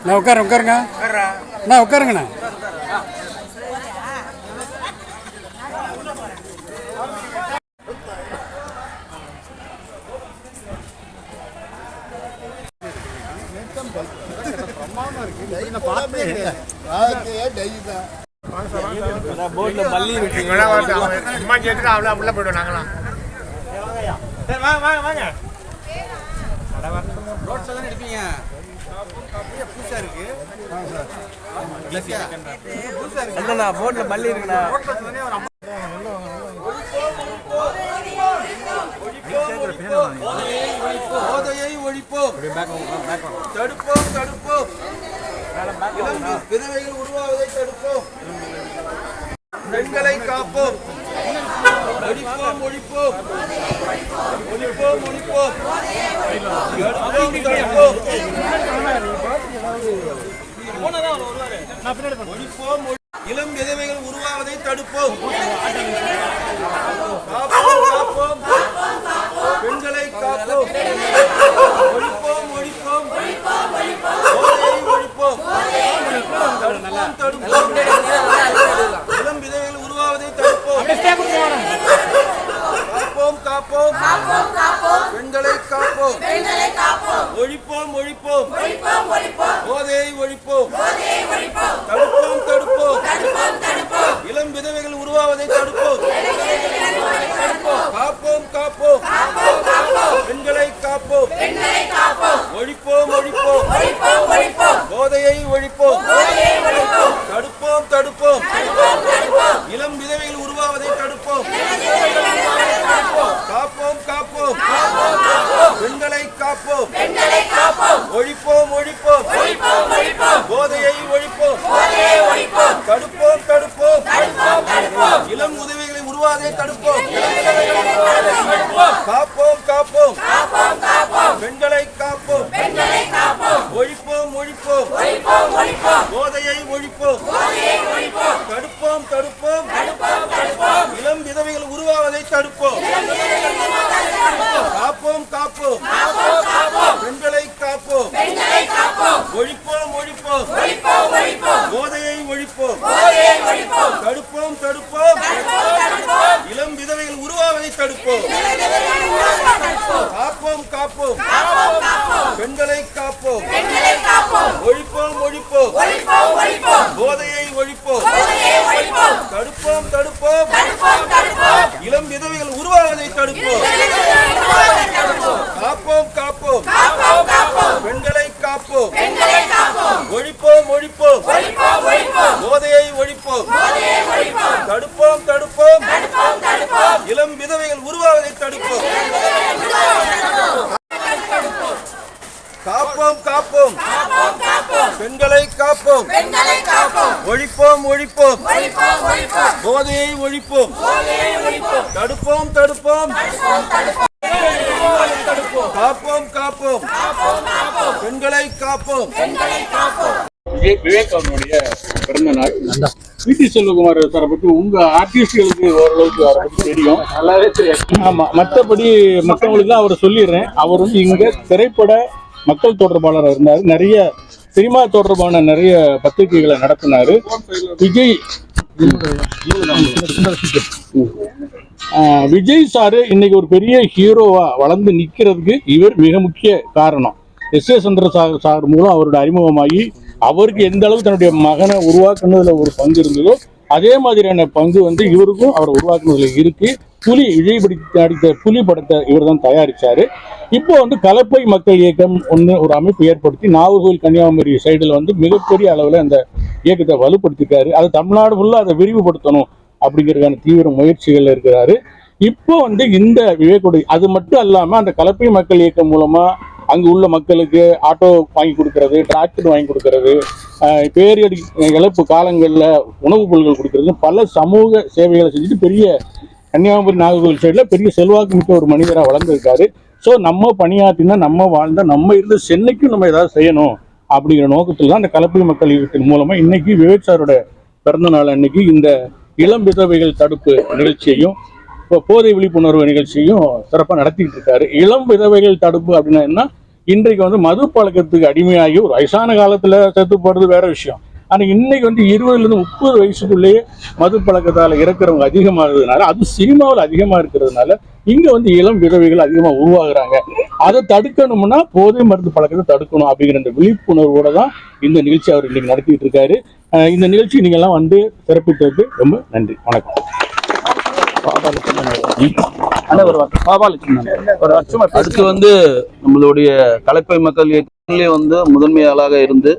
நான் உட்காருங்க நான் உட்காருங்கண்ணா. பள்ளி இருக்கு போயிடும் நாங்களாம். வாங்க ரோட்ல தானே எடுப்பீங்க. புதுசா இருக்கு இல்லண்ணா, போட்ல பள்ளி இருக்குண்ணா. போதையை ஒழிப்போம், தடுப்போம் தடுப்போம், விதவைகள் உருவாவதை தடுப்போம், பெண்களை காப்போம், ஒழிப்போம் ஒழிப்போம் ஒழிப்போம் ஒழிப்போம், தடுப்போம் ஒழிப்போம், இளம் விதவைகள் உருவாவதை தடுப்போம், காப்போம் காப்போம், பெண்களை காப்போம், ஒழிப்போம் ஒழிப்போம், போதையை ஒழிப்போம், தடுப்போம், இளம் விதவைகள் உருவாவதை தடுப்போம், காப்போம் காப்போம், பெண்களை காப்போம், ஒழிப்போம் ஒழிப்போம், போதையை ஒழிப்போம், தடுப்போம் தடுப்போம், இளம் விதவைகள் உருவாவதை தடுப்போம், காப்போம் காப்போம், பெண்களை காப்போம், ஒழிப்போம் ஒழிப்போம், போதையை ஒழிப்போம், தடுப்போம் தடுப்போம், இளம் விதவைகள் உருவாவதை தடுப்போம், காப்போம் காப்போம், பெண்களை காப்போம், ஒழிப்போம் ஒழிப்போம், போதையை ஒழிப்போம், தடுப்போம் தடுப்போம், இளம் உதவிகளை உருவாவதை தடுப்போம், காப்போம் காப்போம், பெண்களை காப்போம், ஒழிப்போம் ஒழிப்போம், போதையை ஒழிப்போம், தடுப்போம் தடுப்போம், இளம் விதவைகள் உருவாவதை தடுப்போம், காப்போம் காப்போம், பெண்களை காப்போம், ஒழிப்போம் ஒழிப்போம், போதையை ஒழிப்போம், தடுப்போம் தடுப்போம், இளம் விதவைகள் உருவாவதை தடுப்போம், காப்போம் காப்போம், பெண்களை காப்போம், ஒழிப்போம் ஒழிப்போம், போதையை ஒழிப்போம், தடுப்போம் தடுப்போம், இளம் விதவைகள் உருவாவதை தடுப்போம், காப்போம் காப்போம், பெண்களை காப்போம், ஒழிப்போம் ஒழிப்போம், போதையை ஒழிப்போம், தடுப்போம் தடுப்போம், இளம் விதவைகள் உருவாவதை தடுப்போம், காப்போம் காப்போம், பெண்களை காப்போம், ஒழிப்போம் ஒழிப்போம், போதையை ஒழிப்போம், தடுப்போம் தடுப்போம், காப்போம் காப்போம், பெண்களை காப்போம். விவேக் அவருடைய பிறந்த நாள். பிடி செல்வகுமார் சாரை பற்றி உங்க ஆர்டிஸ்டுகளுக்கு ஓரளவுக்கு அவரை பற்றி தெரியும், நல்லாவே தெரியும். ஆமா, மற்றபடி மற்றவங்களுக்கு தான் அவரை சொல்லிடுறேன். அவர் வந்து இங்க திரைப்பட மக்கள் தொடர்பாளராக இருந்தார். நிறைய சினிமா தொடர்பான நிறைய பத்திரிகைகளை நடத்தினாரு. விஜய் சாரு இன்னைக்கு ஒரு பெரிய ஹீரோவா வளர்ந்து நிக்கிறதுக்கு இவர் மிக முக்கிய காரணம். எஸ். ஏ. சந்திரசேகர் சார் மூலம் அவருடைய அறிமுகமாகி அவருக்கு எந்த அளவு தன்னுடைய மகனை உருவாக்குனதுல ஒரு பங்கு இருந்ததோ அதே மாதிரியான பங்கு வந்து இவருக்கும் அவர் உருவாக்குனதுல இருக்கு. விஜய் நடித்த புலி படத்தை இவர் தான் தயாரிச்சாரு. இப்போ வந்து கலப்பை மக்கள் இயக்கம் ஒரு அமைப்பு ஏற்படுத்தி நாகர்கோவில் கன்னியாகுமரி சைடுல வந்து மிகப்பெரிய அளவுல அந்த இயக்கத்தை வலுப்படுத்திருக்காரு. அது தமிழ்நாடு ஃபுல்லா அதை விரிவுபடுத்தணும் அப்படிங்கிறதுக்கான தீவிர முயற்சிகள் இருக்கிறாரு. இப்போ வந்து இந்த விவேக்குடைய அது மட்டும் இல்லாம அந்த கலப்பை மக்கள் இயக்கம் மூலமா அங்கு உள்ள மக்களுக்கு ஆட்டோ வாங்கி கொடுக்கறது, டிராக்டர் வாங்கி கொடுக்கறது, பேரிடி இழப்பு காலங்களில் உணவுப் பொருட்கள் கொடுக்கறது, பல சமூக சேவைகளை செஞ்சுட்டு பெரிய கன்னியாகுமரி நாகர்கோவில் சைடில் பெரிய செல்வாக்கு மிக்க ஒரு மனிதராக வளர்ந்துருக்காரு. ஸோ நம்ம பணியாற்றினா நம்ம வாழ்ந்தா நம்ம இருந்த சென்னைக்கும் நம்ம ஏதாவது செய்யணும் அப்படிங்கிற நோக்கத்தில் தான் இந்த கலப்பை மக்கள் இயக்கத்தின் மூலமாக இன்னைக்கு விவேக் சாரோட பிறந்த நாள் அன்னைக்கு இந்த இளம் விதவைகள் தடுப்பு நிகழ்ச்சியையும் இப்போ போதை விழிப்புணர்வு நிகழ்ச்சியும் சிறப்பாக நடத்திட்டு இருக்காரு. இளம் விதவைகள் தடுப்பு அப்படின்னா என்ன? இன்றைக்கு வந்து மது பழக்கத்துக்கு அடிமையாகி ஒரு வயசான காலத்துல செத்து போறது வேற விஷயம். ஆனா இன்னைக்கு வந்து 20-30 வயசுக்குள்ளேயே மது பழக்கத்தால இறக்குறவங்க அதிகமாகிறதுனால, அது சினிமாவில் அதிகமா இருக்கிறதுனால இங்க வந்து இளம் விதவைகள் அதிகமா உருவாகுறாங்க. அதை தடுக்கணும்னா போதை மருந்து பழக்கத்தை தடுக்கணும் அப்படிங்கிற அந்த விழிப்புணர்வோட தான் இந்த நிகழ்ச்சி அவர் இன்னைக்கு நடத்திட்டு இருக்காரு. இந்த நிகழ்ச்சி நீங்க எல்லாம் வந்து சிறப்பித்ததுக்கு ரொம்ப நன்றி. வணக்கம். அடுத்து வந்து நம்மளுடைய கலப்பை மக்கள் இயக்கத்திலே வந்து முதன்மை ஆளாக இருந்து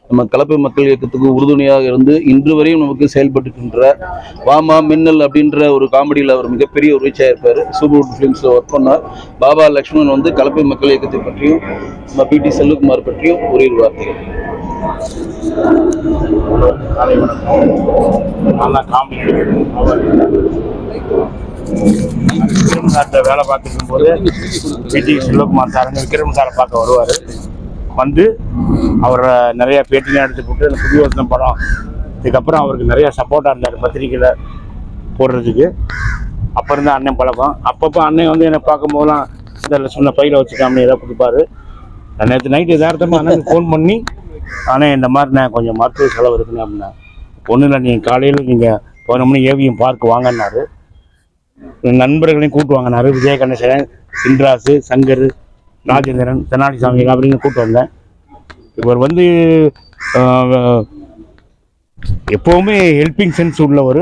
நம்ம கலப்பை மக்கள் இயக்கத்துக்கு உறுதுணையாக இருந்து இன்று வரையும் நமக்கு செயல்பட்டுக்கின்ற வாமா மின்னல் அப்படின்ற ஒரு காமெடியில் அவர் மிகப்பெரிய ஒரு ரீச்சாக இருப்பார். சூப்பர் ஃபிலிம்ஸில் ஒர்க் பண்ணார். பாபா லக்ஷ்மணன் வந்து கலப்பை மக்கள் இயக்கத்தை பற்றியும் நம்ம பிடி செல்வகுமார் பற்றியும் ஒரு வார்த்தைகள். விக்ரம் சார்கிட்ட வேலை பார்த்துருக்கும் போது பிடி செல்வகுமார் சார் விக்ரம் சாரை பார்க்க வருவார். வந்து அவரை நிறைய பேட்டிலாம் எடுத்து போட்டு அந்த புதிய வருஷம் படம் இதுக்கப்புறம் அவருக்கு நிறைய சப்போர்ட்டாக இருந்தார் பத்திரிக்கையில் போடுறதுக்கு. அப்போ இருந்த அண்ணன் பழக்கம். அப்பப்போ அண்ணன் வந்து என்னை பார்க்கும்போதெல்லாம் இந்த சொன்ன பையில வச்சுக்காம ஏதாவது கொடுப்பாரு. நேற்று நைட்டு எதார்த்தமாக அண்ணனுக்கு ஃபோன் பண்ணி ஆனால் இந்த மாதிரி நான் கொஞ்சம் மருத்துவ செலவு இருக்குன்னு அப்படின்னா ஒன்றும் இல்லை, நீங்கள் காலையில் நீங்கள் 11 மணி ஏவிஎம் பார்க் வாங்கினாரு. நண்பர்களையும் கூட்டு வாங்கினாரு. விஜய கணேசன், சின்ராசு, சங்கர், ராஜேந்திரன், தெனாலி சாமி அப்படின்னு கூட்டு வந்தேன். இவர் வந்து எப்போவுமே ஹெல்பிங் சென்ஸ் உள்ளவர்.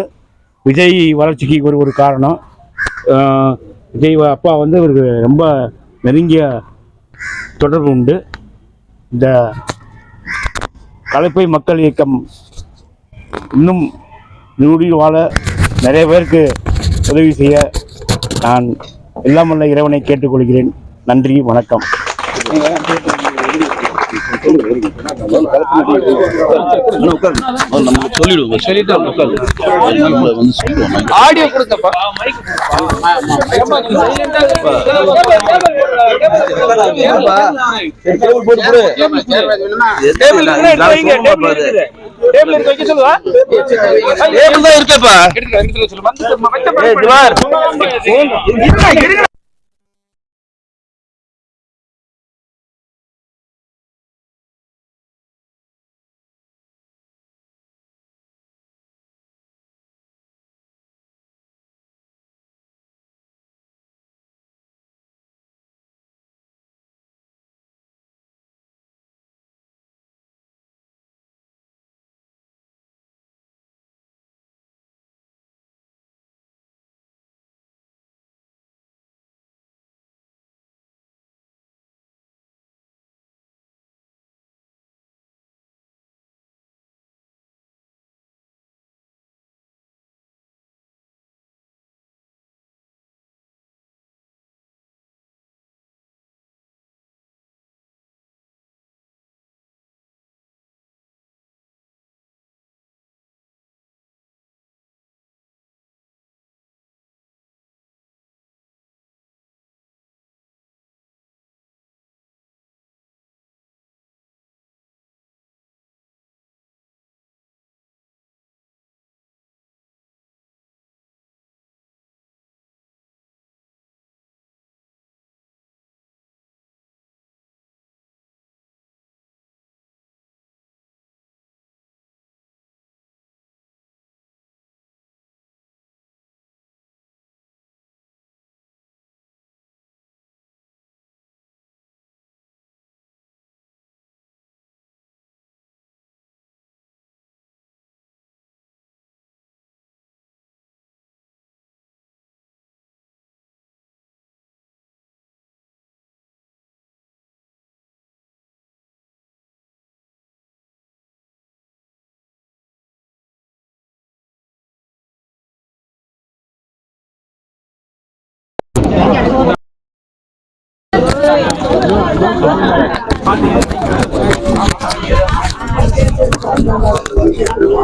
விஜய் வளர்ச்சிக்கு ஒரு காரணம். விஜய் அப்பா வந்து இவருக்கு ரொம்ப நெருங்கிய தொடர்பு உண்டு. இந்த கலப்பை மக்கள் இயக்கம் இன்னும் நூடி வாழ நிறைய பேருக்கு உதவி செய்ய நான் எல்லாம் வல்ல இறைவனை கேட்டுக்கொள்கிறேன். நன்றி, வணக்கம். ஆடியோ கொடுத்தப்பா இருக்கப்பா.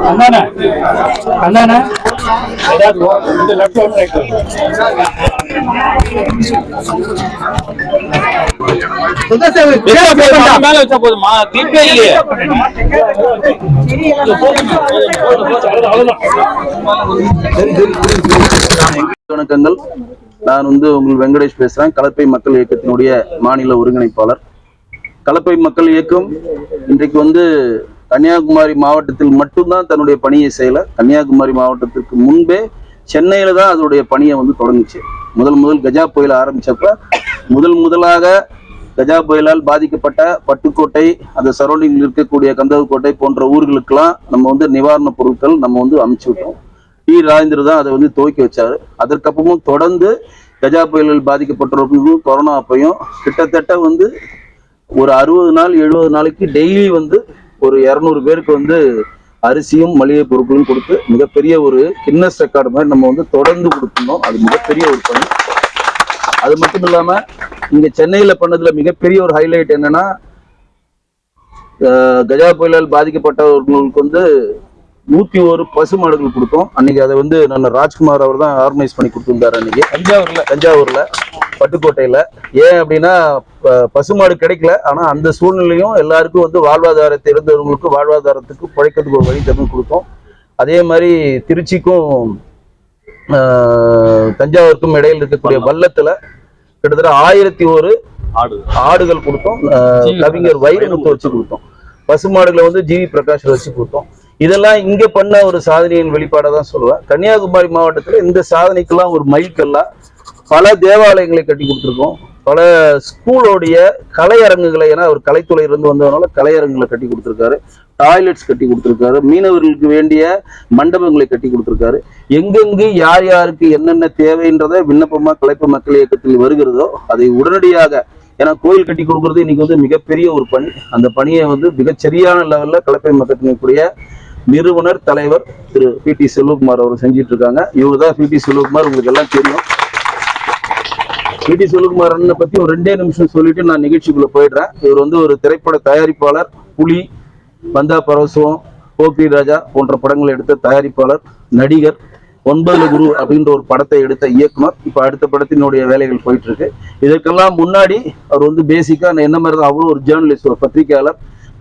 அண்ணாண்ணா அண்ணாண்ணா இந்த லெஃப்ட் ஹேண்ட் ரைட் மேல வச்சா போதுமா? கிளிப்பே இல்லையே. வணக்கங்கள். நான் வந்து உங்கள் வெங்கடேஷ் பேசுறேன். கலப்பை மக்கள் இயக்கத்தினுடைய மாநில ஒருங்கிணைப்பாளர். கலப்பை மக்கள் இயக்கம் இன்றைக்கு வந்து கன்னியாகுமரி மாவட்டத்தில் மட்டும்தான் தன்னுடைய பணியை செய்யல. கன்னியாகுமரி மாவட்டத்திற்கு முன்பே சென்னையில தான் அதனுடைய பணியை வந்து தொடங்குச்சு. முதல் கஜா புயல் ஆரம்பிச்சப்ப முதலாக கஜா புயலால் பாதிக்கப்பட்ட பட்டுக்கோட்டை, அந்த சரௌண்டிங்கில் இருக்கக்கூடிய கந்தவக்கோட்டை போன்ற ஊர்களுக்கெல்லாம் நம்ம வந்து நிவாரண பொருட்கள் நம்ம வந்து அனுப்பிச்சு விட்டோம். டி ராஜேந்திர தான் அதை வந்து துவக்கி வச்சாரு. அதற்கப்புறமும் தொடர்ந்து கஜா புயலில் பாதிக்கப்பட்டவர்களுக்கும் கொரோனா அப்பையும் கிட்டத்தட்ட வந்து ஒரு 60 நாள் 70 நாளைக்கு டெய்லி வந்து ஒரு 200 பேருக்கு வந்து அரிசியும் மளிகை பொருட்களும் கொடுத்து மிகப்பெரிய ஒரு கின்னஸ் ரெக்கார்டு மாதிரி நம்ம வந்து தொடர்ந்து கொடுத்துருந்தோம். அது மிகப்பெரிய ஒரு பணி. அது மட்டும் இல்லாம இங்க சென்னையில பண்ணதுல மிகப்பெரிய ஒரு ஹைலைட் என்னன்னா, கஜா புயலால் பாதிக்கப்பட்டவர்களுக்கு வந்து 101 பசு மாடுகள் கொடுத்தோம். அன்னைக்கு அதை வந்து நான் ராஜ்குமார் அவர் தான் ஆர்கனைஸ் பண்ணி கொடுத்துருந்தாரு. அன்னைக்கு தஞ்சாவூர்ல பட்டுக்கோட்டையில. ஏன் அப்படின்னா பசுமாடு கிடைக்கல, ஆனா அந்த சூழ்நிலையும் எல்லாருக்கும் வந்து வாழ்வாதாரத்தை இருந்தவங்களுக்கு வாழ்வாதாரத்துக்கு பிழைக்கிறதுக்கு ஒரு வழி திறந்து கொடுத்தோம். அதே மாதிரி திருச்சிக்கும் தஞ்சாவூருக்கும் இடையில் இருக்கக்கூடிய வல்லத்துல கிட்டத்தட்ட 1001 ஆடுகள் கொடுத்தோம். கவிஞர் வைரமுத்து வச்சு கொடுத்தோம். பசுமாடுகளை வந்து ஜிவி பிரகாஷ் வச்சு கொடுத்தோம். இதெல்லாம் இங்க பண்ண ஒரு சாதனையின் வெளிப்பாடை தான் சொல்லுவேன். கன்னியாகுமரி மாவட்டத்துல இந்த சாதனைக்கெல்லாம் ஒரு மைல்கல்லா பல தேவாலயங்களை கட்டி கொடுத்துருக்கோம். பல ஸ்கூலோடைய கலையரங்குகளை, ஏன்னா அவர் கலைத்துறை இருந்து வந்ததுனால கலையரங்குகளை கட்டி கொடுத்துருக்காரு. டாய்லெட்ஸ் கட்டி கொடுத்துருக்காரு. மீனவர்களுக்கு வேண்டிய மண்டபங்களை கட்டி கொடுத்துருக்காரு. எங்கெங்கு யார் யாருக்கு என்னென்ன தேவைன்றதை விண்ணப்பமா கலப்பு மக்கள் இயக்கத்தில் வருகிறதோ அதை உடனடியாக, ஏன்னா கோயில் கட்டி கொடுக்கறது இன்னைக்கு வந்து மிகப்பெரிய ஒரு பணி. அந்த பணியை வந்து மிகச்சரியான லெவல்ல கலப்பை மக்களுடைய நிறுவனர் தலைவர் திரு PT செல்வகுமார் அவர் செஞ்சிட்டு இருக்காங்க. இவர் தான் PT செல்வகுமார், உங்களுக்கு எல்லாம் தெரியும். PT செல்வகுமார் அண்ணனை பத்தி ஒரு 2 நிமிஷம் சொல்லிட்டு நான் நிகழ்ச்சிக்குள்ள போயிடுறேன். இவர் வந்து ஒரு திரைப்பட தயாரிப்பாளர். புலி, வந்தா பரவசம், போக்ரி ராஜா போன்ற படங்களை எடுத்த தயாரிப்பாளர், நடிகர். 9 குரு அப்படின்ற ஒரு படத்தை எடுத்த இயக்குனர். இப்ப அடுத்த படத்தினுடைய வேலைகள் போயிட்டு இருக்கு. இதற்கெல்லாம் முன்னாடி அவர் வந்து பேசிக்கா என்ன மாதிரி தான் அவரும் ஒரு ஜேர்னலிஸ்ட், ஒரு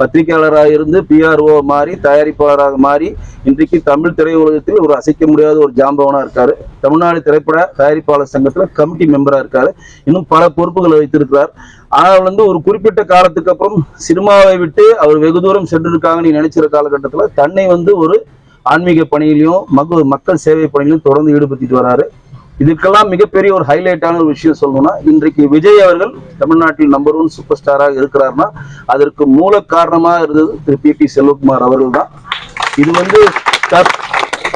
பத்திரிகையாளராக இருந்து PRO மாறி தயாரிப்பாளராக மாறி இன்றைக்கு தமிழ் திரையுலகத்தில் ஒரு அசைக்க முடியாத ஒரு ஜாம்பவனா இருக்காரு. தமிழ்நாடு திரைப்பட தயாரிப்பாளர் சங்கத்துல கமிட்டி மெம்பரா இருக்காரு. இன்னும் பல பொறுப்புகளை வைத்திருக்கிறார். ஆனால் வந்து ஒரு குறிப்பிட்ட காலத்துக்கு அப்புறம் சினிமாவை விட்டு அவர் வெகு தூரம் சென்றிருக்காங்கன்னு நீ நினைச்சிருக்க காலகட்டத்துல தன்னை வந்து ஒரு ஆன்மீக பணியிலையும் மக்கள் சேவை பணியிலும் தொடர்ந்து ஈடுபடுத்திட்டு வராரு. இதுக்கெல்லாம் மிகப்பெரிய ஒரு ஹைலைட்டான ஒரு விஷயம் சொல்லணும்னா, இன்றைக்கு விஜய் அவர்கள் தமிழ்நாட்டில் நம்பர் 1 சூப்பர் ஸ்டாராக இருக்கிறார்னா அதற்கு மூல காரணமாக இருந்தது திரு PT செல்வகுமார் அவர்கள் தான்.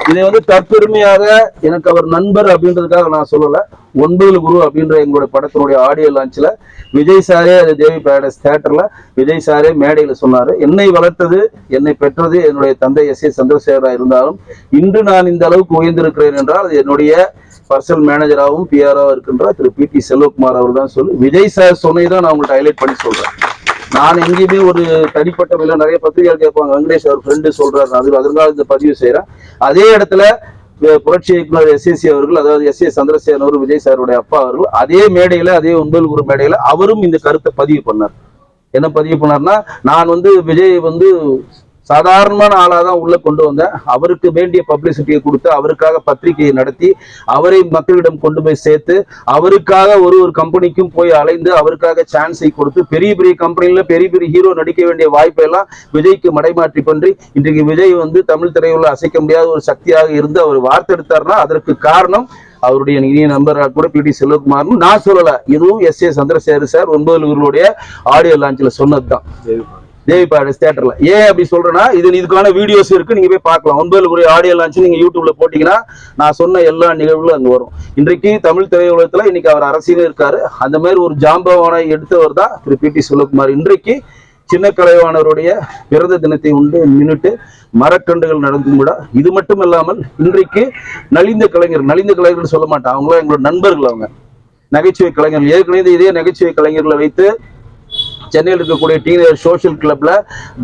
இதை வந்து தற்பெருமையாக எனக்கு அவர் நண்பர் அப்படின்றதுக்காக நான் சொல்லல. 9 குரு அப்படின்ற எங்களுடைய படத்தினுடைய ஆடியோ லான்ச்ல விஜய் சாரே அது தேவி பேரடைஸ் தியேட்டர்ல விஜய் சாரே மேடையில சொன்னாரு, என்னை வளர்த்தது என்னை பெற்றது என்னுடைய தந்தை S.A. சந்திரசேகரா இருந்தாலும் இன்று நான் இந்த அளவுக்கு உயர்ந்திருக்கிறேன் என்றால் அது என்னுடைய பர்சனல் மேனேஜராகவும் PRO இருக்கின்ற திரு PT செல்வகுமார் அவர் தான் சொல்லு. விஜய் சார் சொன்னதான் நான் உங்கள்கிட்ட ஹைலைட் பண்ணி சொல்றேன். நான் எங்கேயுமே ஒரு தனிப்பட்ட முறையில நிறைய பத்திரிகைகள் கேட்பாங்க, வெங்கடேஷ் அவர் ஃப்ரெண்டு சொல்றாரு, அதற்காக இந்த பதிவு செய்யறேன். அதே இடத்துல புரட்சி இயக்குனர் SSC அவர்கள், அதாவது S.A. சந்திரசேகரன் அவர், விஜய் சாருடைய அப்பா அவர்கள் அதே மேடையில, அதே 9 குரு மேடையில அவரும் இந்த கருத்தை பதிவு பண்ணார். என்ன பதிவு பண்ணார்னா, நான் வந்து விஜய் வந்து சாதாரணமான ஆளாக தான் உள்ள கொண்டு வந்தேன். அவருக்கு வேண்டிய பப்ளிசிட்டியை கொடுத்து அவருக்காக பத்திரிகையை நடத்தி அவரை மக்களிடம் கொண்டு போய் சேர்த்து அவருக்காக ஒரு கம்பெனிக்கும் போய் அலைந்து அவருக்காக சான்ஸை கொடுத்து பெரிய பெரிய கம்பெனில பெரிய பெரிய ஹீரோ நடிக்க வேண்டிய வாய்ப்பை எல்லாம் விஜய்க்கு மடைமாற்றி பண்ணி இன்றைக்கு விஜய் வந்து தமிழ் திரையுள்ள அசைக்க முடியாத ஒரு சக்தியாக இருந்து அவர் வார்த்தெடுத்தார்னா அதற்கு காரணம் அவருடைய இனிய நண்பராக கூட PT செல்வகுமார். நான் சொல்லல, இதுவும் S.A. சந்திரசேகர் சார் 9 குருவுடைய ஆடியோ லான்ச்ல சொன்னதுதான் தேவி பேரடைஸ் தியேட்டர்ல. ஏன் அப்படி சொல்றேன்னா, இதுக்கான வீடியோஸ் இருக்கு, நீங்க போய் பார்க்கலாம். 9 குரு ஆடியோ லான்ச் நீங்க யூடியூப்ல போட்டீங்கன்னா நான் சொன்ன எல்லா நிகழ்வுகளும் அங்க வரும். இன்றைக்கு தமிழ் திரையுலகத்துல இன்னைக்கு அவர் அரசியலும் இருக்காரு. அந்த மாதிரி ஒரு ஜாம்பவானை எடுத்தவர் தான் திரு PT செல்வகுமார். இன்றைக்கு சின்ன கலைவாணருடைய பிறந்த தினத்தை முன்னிட்டு மரக்கண்டுகள் நடந்தும் கூட. இது மட்டும் இல்லாமல் இன்றைக்கு நலிந்த கலைஞர் சொல்ல மாட்டேன், அவங்களும் எங்களோட நண்பர்கள். அவங்க நகைச்சுவை கலைஞர்கள். ஏற்கனவே இதே நகைச்சுவை கலைஞர்களை வைத்து சென்னையில் இருக்கக்கூடிய டீனேஜர் சோசியல் கிளப்ல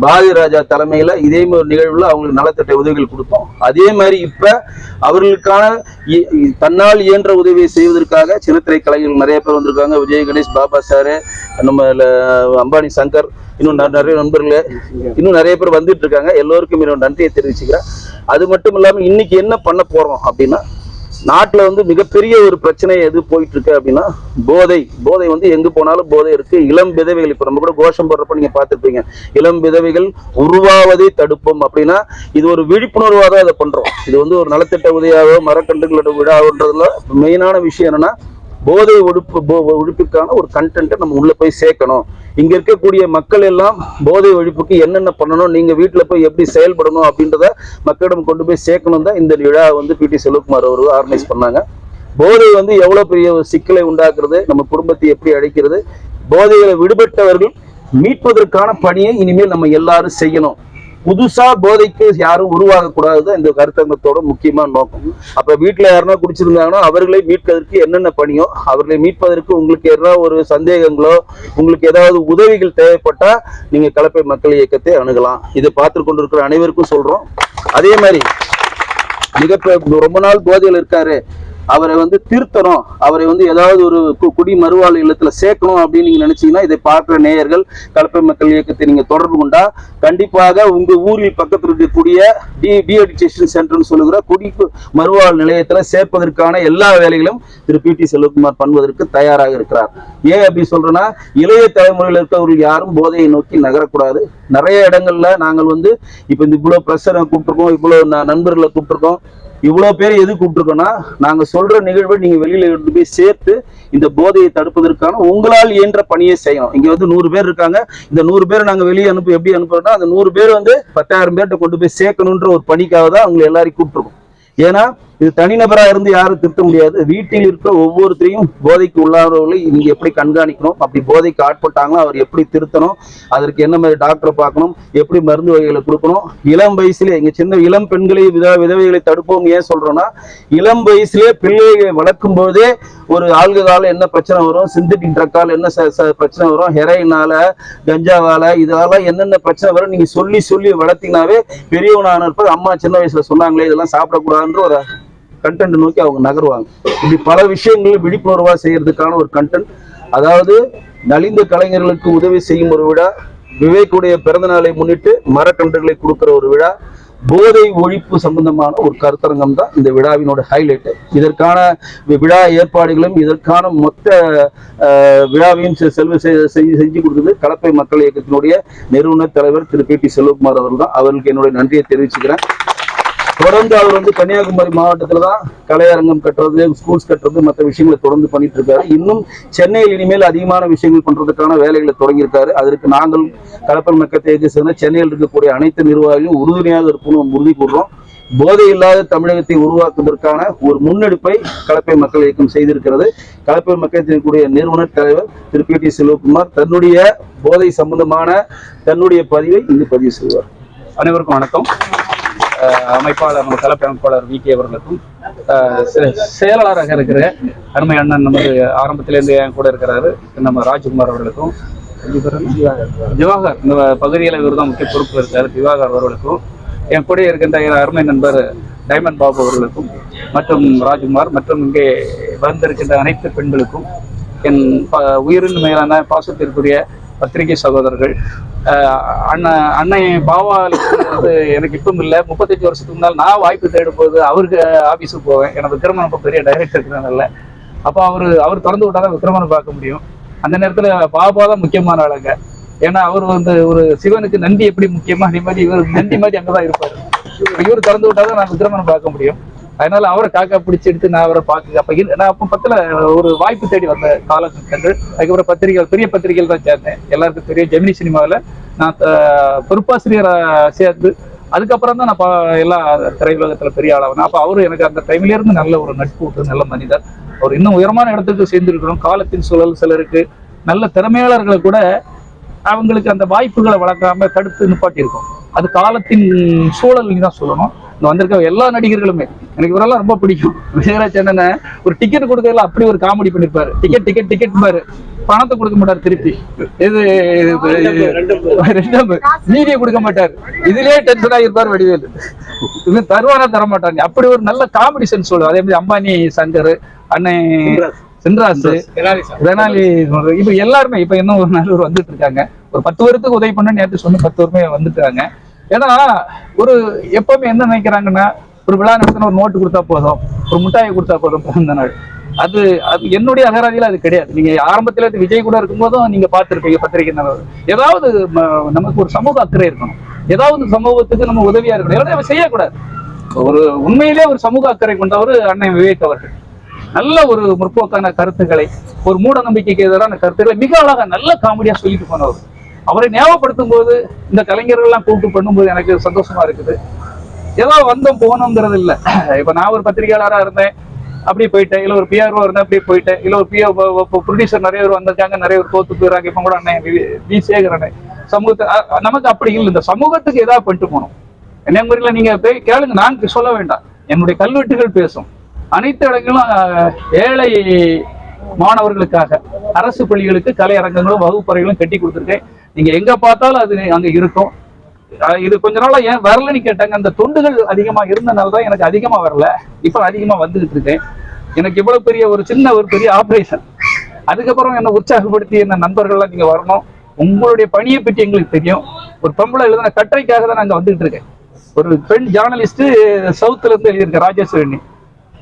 பாரதி ராஜா தலைமையில இதே மாதிரி நிகழ்வுல அவங்களுக்கு நலத்திட்ட உதவிகள் கொடுத்தோம். அதே மாதிரி இப்ப அவர்களுக்கான தன்னால் இயன்ற உதவியை செய்வதற்காக சின்னத்திரை கலைஞர்கள் நிறைய பேர் வந்திருக்காங்க. விஜய் கணேஷ், பாபா சாரு, நம்ம அம்பானி சங்கர், இன்னும் நிறைய நண்பர்களே இன்னும் நிறைய பேர் வந்துட்டு இருக்காங்க. எல்லோருக்கும் என்னோட நன்றியை தெரிவிச்சுக்கிறேன். அது மட்டும் இல்லாம இன்னைக்கு என்ன பண்ண போறோம் அப்படின்னா, நாட்டுல வந்து மிகப்பெரிய ஒரு பிரச்சனை எது போயிட்டு இருக்கு அப்படின்னா போதை வந்து எங்க போனாலும் போதை இருக்கு. இளம் விதவைகள், இப்ப நம்ம கூட கோஷம் போடுறப்ப நீங்க பார்த்திருப்பீங்க, இளம் விதவைகள் உருவாவதை தடுப்போம் அப்படின்னா இது ஒரு விழிப்புணர்வாக தான் இதை பண்றோம். இது வந்து ஒரு நலத்திட்ட உதவியாவோ மரக்கன்றுகளோட விழாவோன்றதுல மெயினான விஷயம் என்னன்னா போதை ஒழிப்புக்கான ஒரு கண்டென்ட்டை நம்ம உள்ள போய் சேர்க்கணும். இங்க இருக்கக்கூடிய மக்கள் எல்லாம் போதை ஒழிப்புக்கு என்னென்ன பண்ணணும், நீங்க வீட்டுல போய் எப்படி செயல்படணும் அப்படின்றத மக்களிடம் கொண்டு போய் சேர்க்கணும் தான் இந்த விழா வந்து பிடி செல்வகுமார் அவர்கள் ஆர்கனைஸ் பண்ணாங்க. போதை வந்து எவ்வளவு பெரிய ஒரு சிக்கலை உண்டாக்குறது, நம்ம குடும்பத்தை எப்படி அழைக்கிறது, போதைகளை விடுபட்டவர்கள் மீட்பதற்கான பணியை இனிமேல் நம்ம எல்லாரும் செய்யணும். புதுசா போதைக்கு யாரும் உருவாக கூடாதுதான் இந்த கருத்தங்கத்தோட முக்கியமான நோக்கம். அப்ப வீட்டுல யாருன்னா குடிச்சிருந்தாங்கன்னா அவர்களை மீட்பதற்கு என்னென்ன பணியோ, அவர்களை மீட்பதற்கு உங்களுக்கு ஏதாவது ஒரு சந்தேகங்களோ, உங்களுக்கு ஏதாவது உதவிகள் தேவைப்பட்டா நீங்க கலப்பை மக்கள் இயக்கத்தை அணுகலாம். இதை பார்த்து கொண்டிருக்கிற அனைவருக்கும் சொல்றோம். அதே மாதிரி ரொம்ப நாள் போதையில் இருக்காரு, அவரை வந்து திருத்தணும், அவரை வந்து ஏதாவது ஒரு குடி மறுவாழ்வு இல்லத்துல சேர்க்கணும் அப்படின்னு நீங்க நினைச்சீங்கன்னா இதை பார்க்கிற நேயர்கள் கலப்பை மக்கள் இயக்கத்தை நீங்க தொடர்பு கொண்டா கண்டிப்பாக உங்க ஊரில் பக்கத்தில் இருக்கக்கூடிய டீஅடிக்ஷன் சென்டர்னு சொல்லுகிற குடி மறுவாழ்வு நிலையத்துல சேர்ப்பதற்கான எல்லா வேலைகளும் திரு பிடி செல்வகுமார் பண்ணுவதற்கு தயாராக இருக்கிறார். ஏன் அப்படி சொல்றேன்னா, இளைய தலைமுறையில் இருக்கிறவர்கள் யாரும் போதையை நோக்கி நகரக்கூடாது. நிறைய இடங்கள்ல நாங்கள் வந்து இப்ப இந்த இவ்வளவு பிரஷரை கூப்பிட்டுருக்கோம், இவ்வளவு நண்பர்களை கூப்பிட்டுருக்கோம், இவ்வளவு பேர் எது கூப்பிட்டுருக்கோம்னா நாங்க சொல்ற நிகழ்வை நீங்க வெளியில எடுத்து போய் சேர்த்து இந்த போதையை தடுப்பதற்கான உங்களால் இயன்ற பணியை செய்யணும். இங்க வந்து 100 பேர் இருக்காங்க, இந்த 100 பேர் நாங்க வெளியே எப்படி அனுப்புறோம்னா அந்த 100 பேர் வந்து 10,000 பேர்கிட்ட கொண்டு போய் சேர்க்கணுன்ற ஒரு பணிக்காக தான் அவங்க எல்லாரையும் கூப்பிட்டுருக்கோம். ஏன்னா இது தனிநபரா இருந்து யாரும் திருத்த முடியாது. வீட்டில் இருக்கிற ஒவ்வொருத்தரையும் போதைக்கு உள்ளாதவர்களை நீங்க எப்படி கண்காணிக்கணும், அப்படி போதைக்கு ஆட்பட்டாங்களோ அவர் எப்படி திருத்தணும், அதற்கு என்ன மாதிரி டாக்டரை பார்க்கணும், எப்படி மருந்து வகைகளை கொடுக்கணும். இளம் வயசுல எங்க சின்ன இளம் பெண்களை விதவைகளை தடுப்போம் ஏன் சொல்றோம்னா, இளம் வயசுலேயே பிள்ளைகளை வளர்க்கும் போதே ஒரு ஆல்கஹால என்ன பிரச்சனை வரும், சிந்தட்டிக் ட்ரக்கால என்ன பிரச்சனை வரும், ஹெரோயினால கஞ்சாவால இதெல்லாம் என்னென்ன பிரச்சனை வரும் நீங்க சொல்லி சொல்லி வளர்த்தீங்கன்னாவே பெரியவனான அம்மா சின்ன வயசுல சொன்னாங்களே இதெல்லாம் சாப்பிடக்கூடாதுன்ற ஒரு கண்டென்ட் நோக்கி அவங்க நகருவாங்க. இப்படி பல விஷயங்கள் விழிப்புணர்வா செய்யறதுக்கான ஒரு கண்டென்ட். அதாவது நலிந்த கலைஞர்களுக்கு உதவி செய்யும் ஒரு விழா, விவேக்குடைய பிறந்த நாளை முன்னிட்டு மரக்கன்றுகளை கொடுக்கிற ஒரு விழா, போதை ஒழிப்பு சம்பந்தமான ஒரு கருத்தரங்கம் தான் இந்த விழாவினோட ஹைலைட். இதற்கான விழா ஏற்பாடுகளும் இதற்கான மொத்த விழாவையும் செஞ்சு கொடுத்தது கலப்பை மக்கள் இயக்கத்தினுடைய நிறுவனர் தலைவர் திரு பிடி செல்வகுமார் அவர்கள் தான். அவர்களுக்கு என்னுடைய நன்றியை தெரிவிச்சுக்கிறேன். தொடர்ந்து அவர் வந்து கன்னியாகுமரி மாவட்டத்துல தான் கலையரங்கம் கட்டுறது, ஸ்கூல்ஸ் கட்டுறது, மற்ற விஷயங்களை தொடர்ந்து பண்ணிட்டு இருக்காரு. இன்னும் சென்னையில் இனிமேல் அதிகமான விஷயங்கள் பண்றதுக்கான வேலைகளை தொடங்கியிருக்காரு. அதற்கு நாங்கள் கலப்பை மக்கள் இயக்கத்தை சேர்ந்த சென்னையில் இருக்கக்கூடிய அனைத்து நிர்வாகிகளும் உறுதுணையாக இருப்போம் உறுதி கூறுறோம். போதை இல்லாத தமிழகத்தை உருவாக்குவதற்கான ஒரு முன்னெடுப்பை கலப்பை மக்கள் இயக்கம் செய்திருக்கிறது. கலப்பை மக்கள் நிறுவனர் தலைவர் திரு பிடி செல்வகுமார் தன்னுடைய போதை சம்பந்தமான தன்னுடைய பதிவை இங்கு பதிவு செய்வார். அனைவருக்கும் வணக்கம். அமைப்பாளர் கலப்பை அமைப்பாளர் விகே அவர்களுக்கும், செயலாளராக இருக்கிற அருமை அண்ணன் நமது ஆரம்பத்திலேருந்து என் கூட இருக்கிறாரு நம்ம ராஜ்குமார் அவர்களுக்கும், திவாகர் இந்த பகுதியில் இவர் தான் முக்கிய பொறுப்பு இருக்காரு, திவாகர் அவர்களுக்கும், என் கூட இருக்கின்ற அருமை நண்பர் டைமண்ட் பாபு அவர்களுக்கும் மற்றும் ராஜ்குமார் மற்றும் இங்கே வந்திருக்கின்ற அனைத்து பெண்களுக்கும், என் உயிரின் மேலான பாசத்திற்குரிய பத்திரிகை சகோதரர்கள், அன்னை பாவா வந்து எனக்கு இப்பவும் இல்லை, 35 வருஷத்துக்கு முன்னால் நான் வாய்ப்பு தேடும் போது அவருக்கு ஆஃபீஸுக்கு போவேன். எனக்கு விக்ரமன் இப்போ பெரிய டைரக்டர் இருக்கிறனால அப்போ அவர் திறந்து விட்டாதான் விக்ரமனை பார்க்க முடியும். அந்த நேரத்தில் பாபா தான் முக்கியமான ஆளுங்க. ஏன்னா அவர் வந்து ஒரு சிவனுக்கு நந்தி எப்படி முக்கியமா அதே மாதிரி இவர் நந்தி மாதிரி அங்கதான் இருப்பாரு. இவர் திறந்து விட்டாதான் நான் விக்ரமனை பார்க்க முடியும். அதனால அவரை காக்கா பிடிச்சி எடுத்து நான் அவரை பார்க்க நான் அப்போ பத்துல ஒரு வாய்ப்பு தேடி வந்த காலகட்டங்கள். அதுக்கப்புறம் பத்திரிகைகள் பெரிய பத்திரிகைகள் தான் சேர்ந்தேன். எல்லாருக்கும் பெரிய ஜெமினி சினிமாவில் நான் பொறுப்பாசிரியரை சேர்ந்து அதுக்கப்புறம் தான் நான் எல்லா திரையுலகத்துல பெரிய ஆளாவேன். அப்போ அவரு எனக்கு அந்த டைம்ல இருந்து நல்ல ஒரு நட்பு விட்டு நல்ல மனிதர். அவர் இன்னும் உயரமான இடத்துக்கு சேர்ந்திருக்கிறோம். காலத்தின் சூழல் சிலருக்கு நல்ல திறமையாளர்களை கூட அவங்களுக்கு அந்த வாய்ப்புகளை வளர்க்காம தடுத்து நிப்பாட்டி இருக்கும். அது காலத்தின் சூழல் தான் சொல்லணும். இங்க வந்திருக்க எல்லா நடிகர்களுமே எனக்கு இவரெல்லாம் ரொம்ப பிடிக்கும். விஜயராஜ் என்ன ஒரு டிக்கெட் கொடுக்கறதுல அப்படி ஒரு காமெடி பண்ணிருப்பாரு. டிக்கெட் பாரு, பணத்தை கொடுக்க மாட்டாரு, திருப்பி இது நீதியை கொடுக்க மாட்டாரு. இதுலயே டென்ஷன் ஆகிருப்பாரு வடிவேலு. இது தருவானா தர மாட்டாங்க. அப்படி ஒரு நல்ல காமெடி சென்ஸ் சொல்லுவார். அதே மாதிரி அம்பானி சங்கர், அன்னை சென்ராசு, தெனாலி, இப்ப எல்லாருமே இப்ப இன்னும் ஒரு நல்லூர் வந்துட்டு இருக்காங்க. ஒரு 10 வருடத்துக்கு உதவி பண்ண நேற்று சொன்ன 10 வருமே வந்துட்டாங்க. ஏன்னா ஒரு எப்பவுமே என்ன நினைக்கிறாங்கன்னா ஒரு விழா நடத்தின ஒரு நோட்டு கொடுத்தா போதும், ஒரு முட்டாயை கொடுத்தா போதும் பிறந்த நாள். அது என்னுடைய அகராதியில அது கிடையாது. நீங்க ஆரம்பத்துல விஜய் கூட இருக்கும்போதும் நீங்க பார்த்திருப்பீங்க பத்திரிகை. ஏதாவது நமக்கு ஒரு சமூக அக்கறை இருக்கணும், ஏதாவது சமூகத்துக்கு நம்ம உதவியா இருக்கணும், எல்லாம் செய்யக்கூடாது. ஒரு உண்மையிலே ஒரு சமூக அக்கறை கொண்டவர் அண்ணன் விவேக் அவர்கள். நல்ல ஒரு முற்போக்கான கருத்துக்களை, ஒரு மூட நம்பிக்கைக்கு எதிரான கருத்துக்களை மிக அழகா நல்ல காமெடியா சொல்லிட்டு போனவர். அவரை ஞாபகப்படுத்தும் போது இந்த கலைஞர்கள்லாம் கூப்பிட்டு பண்ணும்போது எனக்கு சந்தோஷமா இருக்குது. ஏதோ வந்தோம் போனோங்கிறது இல்லை. இப்ப நான் ஒரு பத்திரிகையாளராக இருந்தேன், அப்படியே போயிட்டேன். இல்லை ஒரு பிஆர்ஓ இருந்தேன், அப்படியே போயிட்டேன். இல்லை ஒரு ப்ரொடியூசர் நிறைய பேர் வந்திருக்காங்க, நிறைய பேர் தோத்து போயிடறாங்க. இப்ப கூட அண்ணன் வி சேகரன் சமூகத்தை நமக்கு அப்படி இல்லை. இந்த சமூகத்துக்கு ஏதாவது பண்ணிட்டு போகணும். என்ன முறையில் நீங்க போய் கேளுங்க, நான் சொல்ல வேண்டாம், என்னுடைய கல்வெட்டுகள் பேசும். அனைத்து இடங்களும் ஏழை மாணவர்களுக்காக அரசு பள்ளிகளுக்கு கலை அரங்கங்களும் வகுப்பறைகளும் கட்டி கொடுத்துருக்கேன். நீங்க எங்க பார்த்தாலும் அது அங்க இருக்கும். இது கொஞ்ச நாளா ஏன் வரலன்னு கேட்டாங்க. அந்த தொண்டுகள் அதிகமா இருந்தனால்தான் எனக்கு அதிகமா வரல, இப்ப அதிகமா வந்துகிட்டு இருக்கேன். எனக்கு இவ்வளவு பெரிய ஒரு சின்ன ஒரு பெரிய ஆபரேஷன், அதுக்கப்புறம் என்ன உற்சாகப்படுத்தி என்ன நண்பர்கள்லாம் நீங்க வரணும், உங்களுடைய பணியை பற்றி எங்களுக்கு தெரியும். ஒரு பொம்பளை எழுதின கட்டுரைக்காக தான் நாங்க வந்துகிட்டு இருக்கேன். ஒரு பெண் ஜேர்னலிஸ்ட் சவுத்துல இருந்து எழுதியிருக்க ராஜேஸ்வரணி,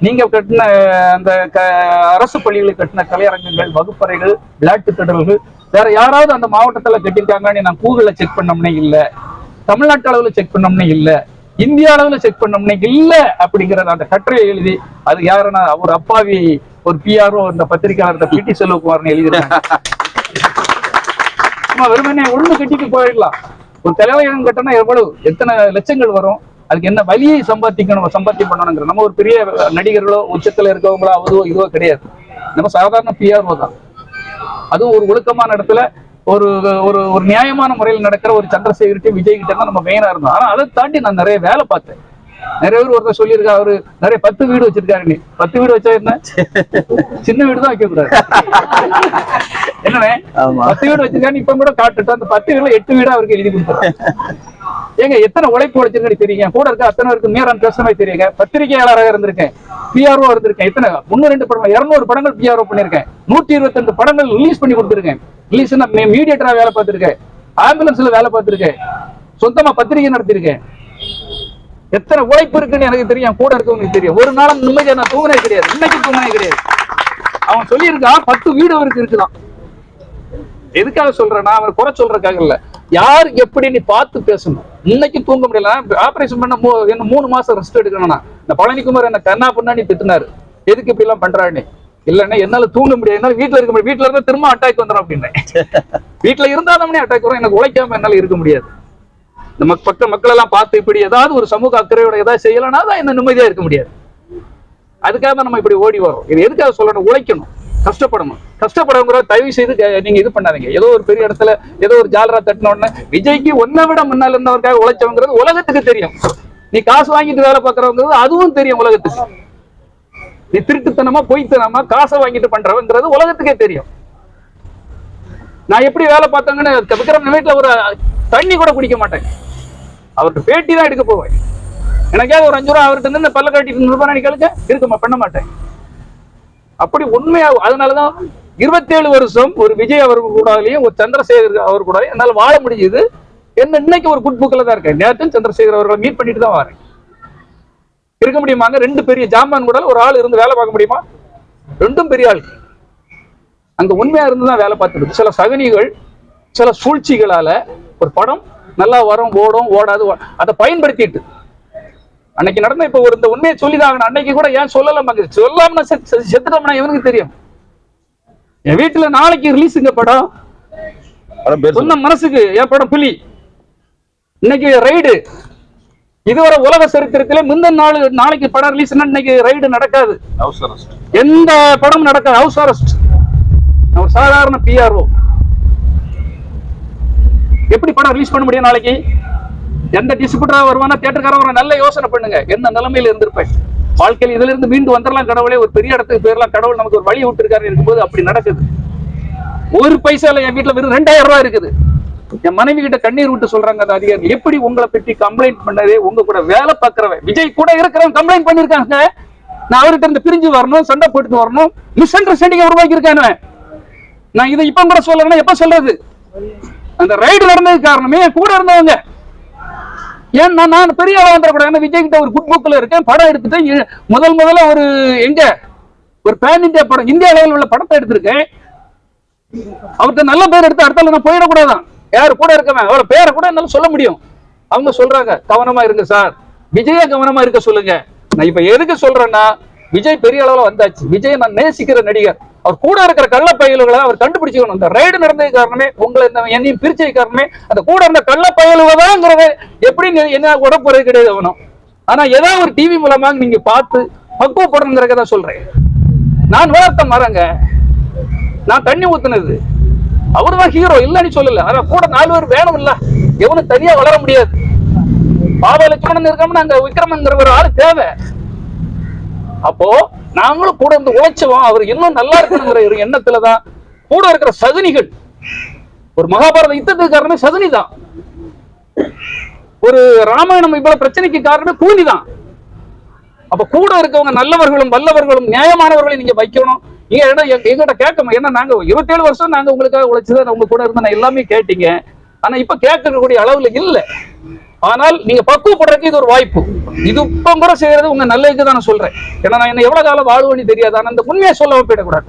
நீங்க கட்டின அந்த அரசு பள்ளிகளுக்கு கட்டின கலையரங்கங்கள், வகுப்பறைகள், விளையாட்டு திடல்கள் வேற யாராவது அந்த மாவட்டத்துல கட்டியிருக்காங்கன்னு நான் கூகுள்ல செக் பண்ணோம்னே இல்ல, தமிழ்நாட்டு அளவுல செக் பண்ணோம்னே இல்ல, இந்திய அளவுல செக் பண்ணோம்னே இல்ல அப்படிங்கிற அந்த கட்டுரையை எழுதி, அது யாருன்னா ஒரு அப்பாவி ஒரு பிஆர்ஓ அந்த பத்திரிகையாளர் பிடி செல்வகுமார்னு எழுதிருக்காங்க. வெறுமனே ஒண்ணு கட்டிட்டு போயிடலாம். ஒரு தலைவயகம் கட்டினா எவ்வளவு எத்தனை லட்சங்கள் வரும், அதுக்கு என்ன வழியை சம்பாத்தியம் பண்ணணுங்கிற. நம்ம ஒரு பெரிய நடிகர்களோ உச்சத்துல இருக்கவங்களோ அதுவோ இதுவோ கிடையாது. நம்ம சாதாரண பிஆர்ஓ தான். அதுவும் ஒரு ஒழுக்கமான இடத்துல ஒரு ஒரு ஒரு நியாயமான முறையில் நடக்கிற ஒரு சந்திரசேகர்கிட்ட விஜய் கிட்ட தான் நம்ம மெயினா இருந்தோம். ஆனா அதை தாண்டி நான் நிறைய வேலை பார்த்தேன். நிறைய பேர் ஒருத்தர் சொல்லியிருக்கா, அவரு நிறைய 10 வீடு வச்சிருக்காரு. நீ 10 வீடு வச்சா என்ன, சின்ன வீடு தான் வைக்க கூடாது. என்னண்ணே 10 வீடு வச்சிருக்காரு, இப்ப கூட காட்டுட்டோம். அந்த 10 வீடுல 8 வீடா அவருக்கு எழுதி கொடுத்தாரு. ஏங்க எத்தனை உழைப்பு உழைச்சிருக்கேன்னு தெரியுங்க, கூட இருக்க அத்தனை இருக்கு நேரம் பேசுற மாதிரி தெரியுங்க. பத்திரிகையாளராக இருந்திருக்கேன், பிஆர்ஓ இருந்திருக்கேன். எத்தனை 302 படங்கள் 200 படங்கள் பிஆர்ஓ பண்ணிருக்கேன், 122 படங்கள் ரிலீஸ் பண்ணி கொடுத்துருக்கேன். ரிலீஸ்னா மீடியேட்டரா வேலை பார்த்திருக்கேன், ஆம்புலன்ஸ்ல வேலை பார்த்திருக்கேன், சொந்தமா பத்திரிகை நடத்திருக்கேன். எத்தனை உழைப்பு இருக்குன்னு எனக்கு தெரியும், கூட இருக்கவங்களுக்கு தெரியும். ஒரு நாளும் நிம்மதியா நான் தூங்கினே கிடையாது, இன்னைக்கு தூங்கினே கிடையாது. அவன் சொல்லியிருக்கான் 10 வீடு அவருக்கு இருக்குதான். எதுக்காக சொல்றேன்னா அவர் குறை சொல்றதுக்காக இல்ல, யார் எப்படி நீ பார்த்து பேசணும். இன்னைக்கு தூங்க முடியல, ஆபரேஷன் பண்ண என்ன 3 மாசம் ரெஸ்ட் எடுக்கணும்னா இந்த பழனிக்குமார் என்ன கண்ணா பண்ணான்னு திட்டினாரு, எதுக்கு இப்படி எல்லாம் பண்றான்னு. இல்லன்னா என்னால தூங்க முடியாது, என்னால வீட்டுல இருக்க முடியாது, வீட்டுல இருந்தா திரும்ப அட்டாக் வந்துடும் அப்படின்னேன். வீட்டுல இருந்தாதான் அட்டாக் வரும், எனக்கு உழைக்காம என்னால இருக்க முடியாது. இந்த மக்கள் எல்லாம் பார்த்து இப்படி ஏதாவது ஒரு சமூக அக்கறையோட ஏதாவது செய்யலன்னா தான் என்ன நிம்மதியா இருக்க முடியாது. அதுக்காக நம்ம இப்படி ஓடி வரோம். இது எதுக்காக சொல்லணும், உழைக்கணும், கஷ்டப்படணும். கஷ்டப்படுங்கிற தயவு செய்து நீங்க இது பண்ணாதீங்க. ஏதோ ஒரு பெரிய இடத்துல ஏதோ ஒரு ஜாலரா தட்டினோடனே விஜய்க்கு ஒன்னை விட முன்னால இருந்தவருக்காக உழைச்சவங்கிறது உலகத்துக்கு தெரியும். நீ காசு வாங்கிட்டு வேலை பார்க்கறவங்கிறது அதுவும் தெரியும் உலகத்துக்கு. நீ திருட்டுத்தனமா பொய்த்தனமா காசை வாங்கிட்டு பண்றவங்கிறது உலகத்துக்கே தெரியும். நான் எப்படி வேலை பார்த்தேங்கன்னு விக்ரம் வீட்டுல ஒரு தண்ணி கூட குடிக்க மாட்டேன், அவருக்கு பேட்டி தான் எடுக்க போவேன். எனக்கே ஒரு 5 ரூபா அவர்கிட்ட இருந்து பல்ல காட்டிட்டு ரூபாய் கழுக்க இருக்குமா பண்ண மாட்டேன். அப்படி உண்மையா. அதனாலதான் 27 வருஷம் ஒரு விஜய் அவர்கள் கூடயும் ஒரு சந்திரசேகர் அவர் கூட என்னால வாழ முடியுது. என்ன இன்னைக்கு ஒரு குட் புக்ல தான் இருக்கேன். நேற்று சந்திரசேகர் அவர்களை மீட் பண்ணிட்டு தான் வரேன். இருக்க முடியுமாங்க? 2 பெரிய ஜாமான் கூட ஒரு ஆள் இருந்து வேலை பார்க்க முடியுமா? 2ம் பெரிய ஆள். அங்க உண்மையா இருந்துதான் வேலை பார்த்துருக்கு. சில சகனிகள் சில சூழ்ச்சிகளால ஒரு படம் நல்லா வரும், ஓடும், ஓடாது, அதை பயன்படுத்திட்டு அன்னைக்கு நடந்த இப்ப ஒரு இந்த உண்மையை சொல்லிதான் அன்னைக்கு கூட ஏன் சொல்லலாம், சொல்லாம செத்துட்டோம்னா இவனுக்கு தெரியும். என் வீட்டுல நாளைக்கு ரிலீஸுங்க படம், சொன்ன மனசுக்கு என் படம் புலி. இன்னைக்கு ரைடு, இதுவரை உலக சரித்திரத்திலே முந்தின நாளைக்கு படம் ரிலீஸ், இன்னைக்கு ரைடு நடக்காது, எந்த படம் நடக்காது, ஹவுஸ் அரெஸ்ட். ஒரு சாதாரண பிஆர்ஓ எப்படி படம் ரிலீஸ் பண்ண முடியும்? நாளைக்கு எந்த டிஸ்ட்ரிபியூட்டரா வருவானா, தியேட்டர்காரன் நல்ல யோசனை பண்ணுங்க. என்ன நிலைமையில இருந்திருப்பேன் வாழ்க்கையில், இதுல இருந்து மீண்டு வந்துடலாம் கடவுளே, ஒரு பெரிய இடத்துக்கு போயிடலாம், கடவுள் நமக்கு ஒரு வழி விட்டுருக்காரு இருக்கும்போது அப்படி நடக்குது. ஒரு பைசால என் வீட்டுல வெறும் 2000 ரூபாய் இருக்குது. என் மனைவி கிட்ட கண்ணீர் விட்டு சொல்றாங்க அந்த அதிகாரி, எப்படி உங்களை பற்றி கம்ப்ளைண்ட் பண்ணதே உங்க கூட வேலை பார்க்கிறவன் விஜய் கூட இருக்கிறவன் கம்ப்ளைண்ட் பண்ணிருக்காங்க. நான் அவர்கிட்ட இருந்து பிரிஞ்சு வரணும், சண்டை போட்டு வரணும், மிஸ் அண்டர்ஸ்டாண்டிங் உருவாக்கி இருக்கானு. நான் இதை இப்ப கூட சொல்லணும்னா எப்ப சொல்றது? அந்த ரைடு நடந்தது காரணமே கூட இருந்தவங்க. ஏன் நான் பெரிய ஆளா வந்துடக்கூடாது. ஏன்னா விஜய் கிட்ட ஒரு குட் புக்ல இருக்கேன், படம் எடுத்துட்டு முதல்ல ஒரு எங்க ஒரு பேன் இந்தியா படம், இந்தியா அளவில் உள்ள படத்தை எடுத்திருக்கேன். அவர்கிட்ட நல்ல பேர் எடுத்து அடுத்தால நான் போயிடக்கூடாதான். யாரு கூட இருக்கவன் அவரோட பேரை கூட என்னால சொல்ல முடியும். அவங்க சொல்றாங்க கவனமா இருங்க சார், விஜய கவனமா இருக்க சொல்லுங்க. நான் இப்ப எதுக்கு சொல்றேன்னா, விஜய் பெரிய அளவுல வந்தாச்சு. விஜய் நான் நேசிக்கிற நடிகர். அவர் கூட இருக்கிற கள்ள பயலுகளை அவர் கண்டுபிடிச்சுக்கணும். அந்த ரைடு நடந்தது காரணமே, உங்களை என்னையும் பிரிச்சது காரணமே அந்த கூட இருந்த கள்ள பயலுவதாங்கிறது எப்படி என்ன உடம்புறது கிடையாது அவனும். ஆனா ஏதாவது ஒரு டிவி மூலமா நீங்க பார்த்து பக்குவப்படணுங்கிறத சொல்றேன். நான் வளர்த்த மரங்க, நான் தண்ணி ஊத்துனது. அவருதான் ஹீரோ இல்லன்னு சொல்லல. ஆனா கூட 4 பேர் வேணும் இல்ல, எவனும் தனியா வளர முடியாது. பாபாலட்சுமணன் இருக்கோம்னா அங்க விக்ரமங்கிற ஒரு ஆளு தேவை. அப்போ நாங்களும் கூட இருந்து உழைச்சோம். அவர் இன்னும் நல்லா இருக்கணுங்கிற ஒரு எண்ணத்துலதான் கூட இருக்கிற சகுனிகள். ஒரு மகாபாரத யுத்தத்துக்கு காரணமே சகுனி தான். ஒரு ராமாயணம் இவ்வளவு பிரச்சனைக்கு காரணமே கூலி தான். அப்ப கூட இருக்கவங்க நல்லவர்களும் வல்லவர்களும் நியாயமானவர்களை நீங்க வைக்கணும். எங்கிட்ட கேட்க ஏன்னா நாங்க 27 வருஷம் நாங்க உங்களுக்காக உழைச்சுதான் உங்க கூட இருந்த எல்லாமே கேட்டீங்க. ஆனா இப்ப கேட்கக்கூடிய அளவுல இல்ல. ஆனால் நீங்க பக்குவப்படுறதுக்கு இது ஒரு வாய்ப்பு. இது இப்ப கூட செய்யறது உங்க நல்லதுக்கு தான் நான் சொல்றேன். ஏன்னா நான் என்ன எவ்வளவு காலம் வாழ்வன்னு தெரியாது. ஆனா அந்த உண்மையை சொல்ல போயிடக்கூடாது.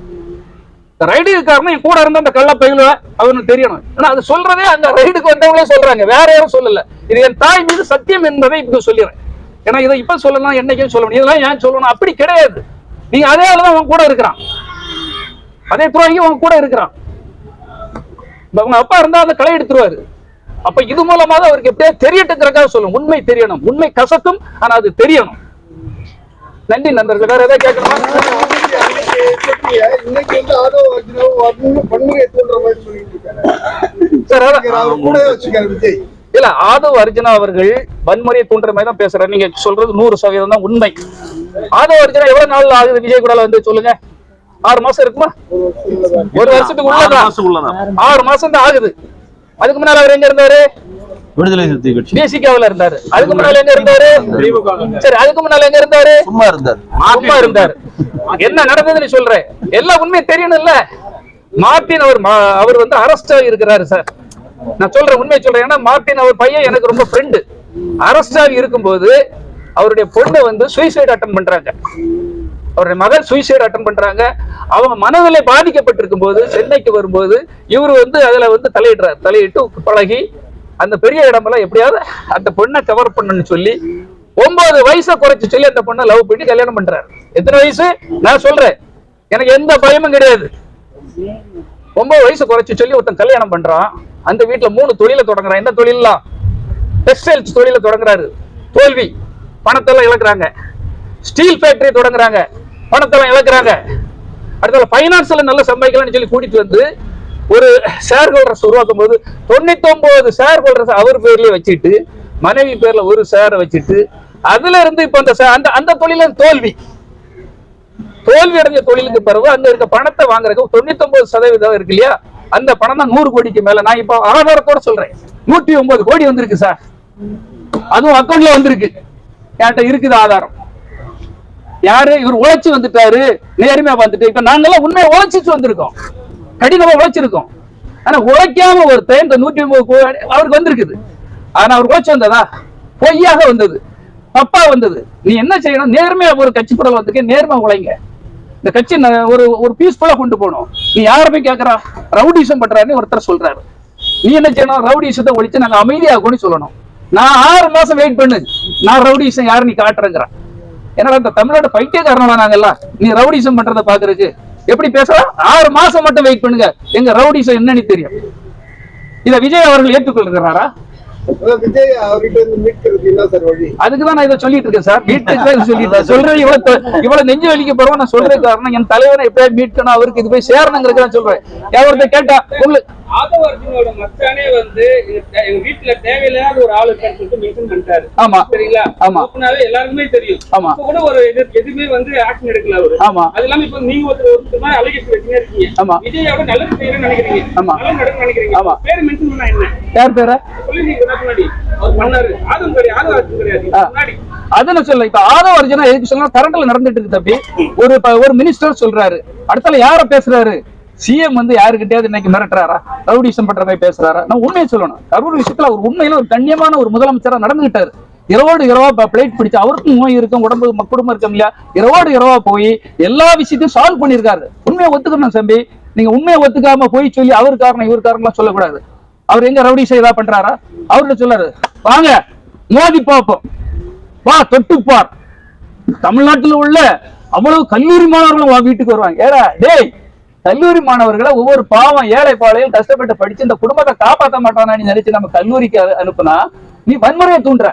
இந்த ரைடுக்கு காரணம் என் கூட இருந்த அந்த கள்ள பயில அவனுக்கு தெரியணும். ஆனா அது சொல்றதே அந்த ரைடுக்கு வந்தவங்களே சொல்றாங்க, வேற யாரும் சொல்லல. இது என் தாய் மீது சத்தியம் என்பதை இப்ப சொல்லிடுறேன். ஏன்னா இதை இப்ப சொல்லலாம், என்னைக்கும் சொல்ல முடியும். இதெல்லாம் ஏன் சொல்லணும்? அப்படி கிடையாது. நீங்க அதே ஆளுதான் அவன் கூட இருக்கிறான், அதே துறையும் அவன் கூட இருக்கிறான். அவங்க அப்பா இருந்தா அந்த களை எடுத்துருவாரு. அப்ப இது மூலமா தான் அவருக்கு எப்படியே தெரியட்டுங்கிறக்காக சொல்லும். உண்மை தெரியணும், உண்மை கசக்கும், ஆனா அது தெரியணும். நன்றி நண்பர்கள். வேற ஏதாவது கேட்கணுமா? இல்ல, ஆதவ் அர்ஜுனா அவர்கள் வன்முறையை தூண்டுற மாதிரி தான் பேசுறாரு. நீங்க சொல்றது 100% தான் உண்மை. ஆதவ் அர்ஜுனா எவ்வளவு நாள் ஆகுது விஜய் கூட வந்து சொல்லுங்க? 6 மாசம் இருக்குமா? 1 வருஷத்துக்கு உள்ளதான். 6 மாசம் தான் ஆகுது. அதுக்கு முன்னால அவர் எங்க இருந்தாரு? விடுதலை சிறுத்தை கட்சி தேசிகாவுல இருந்தாரு. அதுக்கு முன்னால எங்க இருந்தாரு? சரி, அதுக்கு முன்னால எங்க இருந்தாரு? சும்மா இருந்தாரு. என்ன நடந்ததுன்னு சொல்றேன். எல்லா உண்மையும் தெரியணும் இல்ல. மார்டின் அவர் வந்து அரெஸ்ட் ஆகி இருக்கிறாரு சார். நான் சொல்றேன், உண்மையை சொல்றேன். ஏன்னா மார்டின் அவர் பையன் எனக்கு ரொம்ப ஃப்ரெண்டு. அரெஸ்ட் ஆகி இருக்கும்போது அவருடைய பொண்ணு வந்து சூசைட் அட்டன் பண்றாங்க. அவருடைய மகள் சூசைட் அட்டன் பண்றாங்க. அவங்க மனநிலை பாதிக்கப்பட்டிருக்கும் போது சென்னைக்கு வரும்போது இவரு வந்து அதுல வந்து தலையிடுறாரு. தலையிட்டு பழகி அந்த பெரிய இடமெல்லாம் எப்படியாவது அந்த பொண்ணை கவர் பண்ணணும்னு சொல்லி 9 வயசை குறைச்சு சொல்லி அந்த பொண்ணை லவ் பண்ணி கல்யாணம் பண்றாரு. எத்தனை வயசு? நான் சொல்றேன், எனக்கு எந்த பயமும் கிடையாது. 9 வயசு குறைச்சு சொல்லி ஒருத்தன் கல்யாணம் பண்றான். அந்த வீட்டுல 3 தொழிலை தொடங்குறான். என்ன தொழிலாம்? டெக்ஸ்டைல்ஸ் தொழிலை தொடங்குறாரு. தோல்வி, பணத்தெல்லாம் இழக்கிறாங்க. ஸ்டீல் ஃபேக்டரி தொடங்குறாங்க, பணத்தெல்லாம் இழக்கிறாங்க. அடுத்த பைனான்ஸ்ல நல்ல சம்பாதிக்கலாம்னு சொல்லி கூட்டிட்டு வந்து ஒரு ஷேர் ஹோல்டர்ஸ் உருவாக்கும் போது 99 ஷேர் ஹோல்டர்ஸ் அவர் பேர்லயே வச்சுட்டு மனைவி பேர்ல ஒரு ஷேரை வச்சுட்டு அதுல இருந்து இப்ப அந்த தொழில தோல்வி அடைஞ்ச தொழிலுக்கு பிறகு அங்க இருக்க பணத்தை வாங்குறதுக்கு 99% இருக்கு இல்லையா, அந்த பணம் தான் 100 கோடிக்கு மேல. நான் இப்ப ஆதாரத்தோட சொல்றேன், 109 கோடி வந்திருக்கு சார். அதுவும் அக்கௌண்ட்ல வந்திருக்கு, என்கிட்ட இருக்குது ஆதாரம். யாரு? இவர் உழைச்சு வந்துட்டாரு, நேர்மையா வந்துட்டு. இப்ப நாங்கெல்லாம் உண்மையை உழைச்சிட்டு வந்திருக்கோம், கடினமா உழைச்சிருக்கோம். ஆனா உழைக்காம ஒருத்தர் இந்த 109 கோடி அவருக்கு வந்திருக்குது. ஆனா அவர் உழைச்சு வந்ததா? பொய்யாக வந்தது, தப்பா வந்தது. நீ என்ன செய்யணும்? நேர்மையா ஒரு கட்சி படம் வந்துருக்க, நேர்மையா உழைங்க. இந்த கட்சி ஒரு பீஸ்ஃபுல்லா கொண்டு போகணும். நீ யார போய் கேட்கறா? ரவுடிசம் பண்றாருன்னு ஒருத்தர் சொல்றாரு. நீ என்ன செய்யணும்? ரவுடிசத்தை ஒழிச்சு நாங்க அமைதியாகணும்னு சொல்லணும். நான் 6 மாசம் வெயிட் பண்ணு, நான் ரவுடிசம் யாரு நீ காட்டுறேங்கிறான். ஏன்னா இந்த தமிழோட பைத்தியக்காரனா நாங்கெல்லாம் நீ ரவுடிசம் பண்றதை பாக்குறதுக்கு எப்படி பேசலாம்? 6 மாசம் மட்டும் வெயிட் பண்ணுங்க, எங்க ரவுடிசம் என்னன்னு தெரியும். இத விஜய் அவர்கள் ஏற்றுக்கொள்கிறாரா? விஜய் அவர்கிட்ட இருந்து மீட்கிறது என்ன சார் வழி? அதுக்குதான் நான் இதை சொல்லிட்டு இருக்கேன் சார். மீட்க சொல்றேன். இவ்வளவு நெஞ்சு வலிக்க போறோம் நான் சொல்றது காரணம், என் தலைவனை எப்படியா மீட்கணும், அவருக்கு இது போய் சேரணுங்கிறது நான் சொல்றேன். எவர்கிட்ட கேட்டா உங்களுக்கு ஆதவ் அர்ஜுனோட மச்சானே வந்து எங்க வீட்டுல தேவையில்லாத ஒரு ஆளு இருக்கான்னு சொல்லிட்டு மென்ஷன் பண்ணிட்டாரு. ஆமா, சரிங்களா? ஆமா, எல்லாருக்குமே தெரியும். ஆமா, இப்ப கூட ஒரு எதுவுமே வந்து ஆக்ஷன் எடுக்கல அவரு. ஆமா, அது இல்லாம இப்ப நீங்க ஒருத்தர் மாதிரி அலிகேஷன் வச்சுனே இருக்கீங்க. ஆமா, விஜய் அவரு நல்லது செய்யணும்னு நினைக்கிறீங்க. ஆமா, நல்லது நடக்கணும்னு நினைக்கிறீங்க. ஆமா, பேர் மென்ஷன் பண்ணா என்ன? யார் பேர சொல்லி நீங்க முன்னாடி அவர் பண்ணாரு. ஆதவ் அர்ஜுன் கிடையாது முன்னாடி. அத சொல்ல. இப்ப ஆதவ் அர்ஜுனா எதுக்கு சொன்னா கரண்ட்ல நடந்துட்டு இருக்கு தம்பி. ஒரு மினிஸ்டர் சொல்றாரு, அடுத்தால யார பேசுறாரு? சிஎம் வந்து யாருக்கிட்டயாவது இன்னைக்கு மிரட்டுறாரா, ரவுடிசம் பண்ற மாதிரி பேசுறாரா? நான் உண்மையை சொல்லணும், கரூர் விஷயத்துல அவர் உண்மையில ஒரு கண்ணியமான ஒரு முதலமைச்சரா நடந்துகிட்டாரு. இரவோடு இரவா பிளேட் பிடிச்சு, அவருக்கும் நோய் இருக்கும், குடும்பம் இருக்கும் இல்லையா, இரவோடு இரவா போய் எல்லா விஷயத்தையும் சால்வ் பண்ணிருக்காரு. உண்மையை ஒத்துக்கணும் தம்பி. நீங்க உண்மையை ஒத்துக்காம போய் சொல்லி அவர் காரணம் இவர் காரணம் சொல்லக்கூடாது. அவர் எங்க ரவுடிசம் ஏதாவது பண்றாரா? அவர்கிட்ட சொல்லாரு, வாங்க மோதி பார்ப்போம், வா தொட்டுப்பார். தமிழ்நாட்டில் உள்ள அவ்வளவு கல்லூரி மாணவர்களும் வீட்டுக்கு வருவாங்க. ஏடா டேய், கல்லூரி மாணவர்களை ஒவ்வொரு பாவம் ஏழை பாளையும் கஷ்டப்பட்டு படிச்சு இந்த குடும்பத்தை காப்பாற்ற மாட்டானா நீ நினைச்சு நம்ம கல்லூரிக்கு அனுப்புனா நீ வன்முறையை தூண்டுற.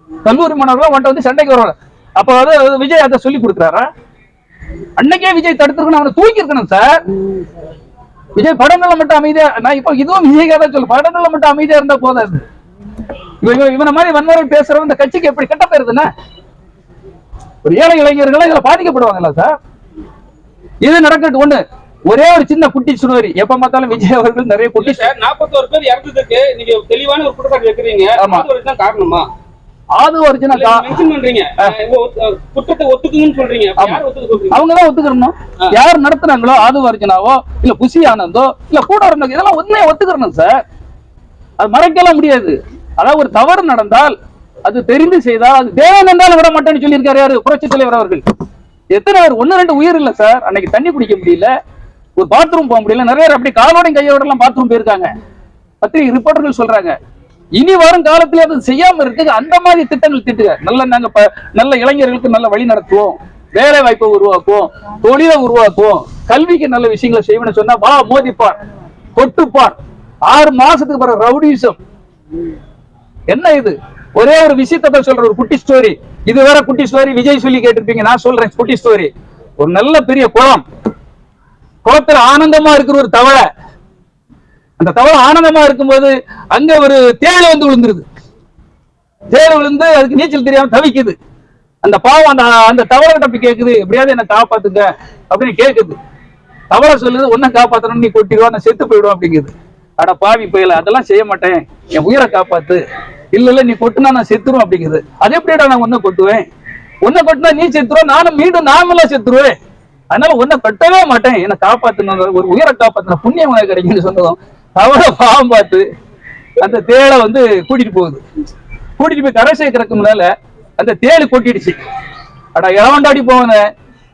கல்லூரி மாணவர்கள் உன்ட்ட வந்து சண்டைக்கு வருவாங்க. அப்ப வந்து விஜய் அதை சொல்லி கொடுக்குறாரா? அன்னைக்கே விஜய் தடுத்துருக்கணும், அவனை தூக்கி இருக்கணும் சார். விஜய் படங்கள்ல மட்டும் அமைதியா, நான் இப்போ இதுவும் விஜய்க்காக தான் சொல்ல, படங்கள்ல மட்டும் அமைதியா இருந்தா போதாது. இவனை மாதிரி வன்முறை பேசுறவன் இந்த கட்சிக்கு எப்படி கெட்ட பேருதுன்னா, ஒரு ஏழை இளைஞர்கள் இதுல பாதிக்கப்படுவாங்கல்ல சார். இது நடக்கட்டும். ஒண்ணு ஒரே ஒரு சின்ன குட்டி சுனோரி, எப்ப பார்த்தாலும் விஜய் அவர்கள் நிறைய குட்டி. 41 பேர் இறந்ததுக்கு நீங்க தெளிவான ஒரு குற்றச்சாட்டு வைக்கிறீங்க. காரணமா ஆது ஒரிஜினல் பண்றீங்க, குற்றத்தை ஒத்துக்கணும்னு சொல்றீங்க. அவங்கதான் ஒத்துக்கணும். யார் நடத்துறாங்களோ ஆது ஒரிஜினாவோ இல்ல புசி ஆனந்தோ இல்ல கூட இருந்தோ இதெல்லாம் உண்மையை ஒத்துக்கணும் சார். அது மறைக்கலாம் முடியாது. அதாவது ஒரு தவறு நடந்தால் அது தெரிந்து செய்தால் அது தேவன் என்றாலும் விட மாட்டேன்னு சொல்லியிருக்காரு யாரு? புரட்சி தலைவர் அவர்கள். எத்தனை பேர் 1-2 உயிர் இல்ல சார். அன்னைக்கு தண்ணி குடிக்க முடியல, ஒரு பாத்ரூம் போக முடியல, நிறைய பேர் அப்படி காலோடையும் கையோட எல்லாம் பாத்ரூம் போயிருக்காங்க. பத்திரிகை ரிப்போர்ட்டர்கள் சொல்றாங்க. இனி வரும் காலத்துல அது செய்யாம இருக்கு. அந்த மாதிரி திட்டங்கள் திட்டுங்க. நாங்க நல்ல இளைஞர்களுக்கு நல்ல வழி நடத்துவோம், வேலை வாய்ப்பை உருவாக்குவோம், தொழிலை உருவாக்குவோம், கல்விக்கு நல்ல விஷயங்களை செய்வோம்னு சொன்னா வா மோதிப்பார், தொட்டுப்பார். 6 மாசத்துக்கு பிறகு ரவுடிசம் என்ன? இது ஒரே ஒரு விஷயத்தை சொல்ற ஒரு குட்டி ஸ்டோரி. இது வேற குட்டி ஸ்டோரி, விஜய் சொல்லி கேட்டிருப்பீங்க. நான் சொல்றேன் குட்டி ஸ்டோரி. ஒரு நல்ல பெரிய குளத்துல ஆனந்தமா இருக்கிற ஒரு தவளை, அந்த தவளை ஆனந்தமா இருக்கும்போது அங்க ஒரு தேள் வந்து விழுந்துருது. தேள் விழுந்து அதுக்கு நீச்சல் தெரியாம தவிக்குது. அந்த பாவம் அந்த தவளை கிட்ட கேக்குது, எப்படியாவது என்ன காப்பாத்துங்க அப்படின்னு கேக்குது. தவளை சொல்லுது, ஒன்ன காப்பாத்தணும், நீ கொட்டிடுவா, நான் செத்து போயிடுவோம் அப்படிங்குது. ஆனா பாவி போயில, அதெல்லாம் செய்ய மாட்டேன், என் உயிரை காப்பாத்து. இல்ல நீ கொட்டுனா நான் செத்துருவோம் அப்படிங்குது. அது எப்படிடா நான் ஒன்ன கொட்டுவேன்? ஒன்ன கொட்டினா நீ செத்துருவோம், நானும் மீண்டும் நாமெல்லாம் செத்துருவேன். அதனால ஒன்ன கட்டவே மாட்டேன், என்னை காப்பாத்தணும், ஒரு உயிரை காப்பாத்தின புண்ணியம் உனக்கு கிடைக்குன்னு சொன்னதும் தவளை பாவம் பார்த்து அந்த தேளை வந்து கூட்டிட்டு போகுது. கூட்டிட்டு போய் கரை சேர்க்கறதுக்கு முன்னால அந்த தேளு கொட்டிடுச்சு. அடா இளவண்டாடி போவன,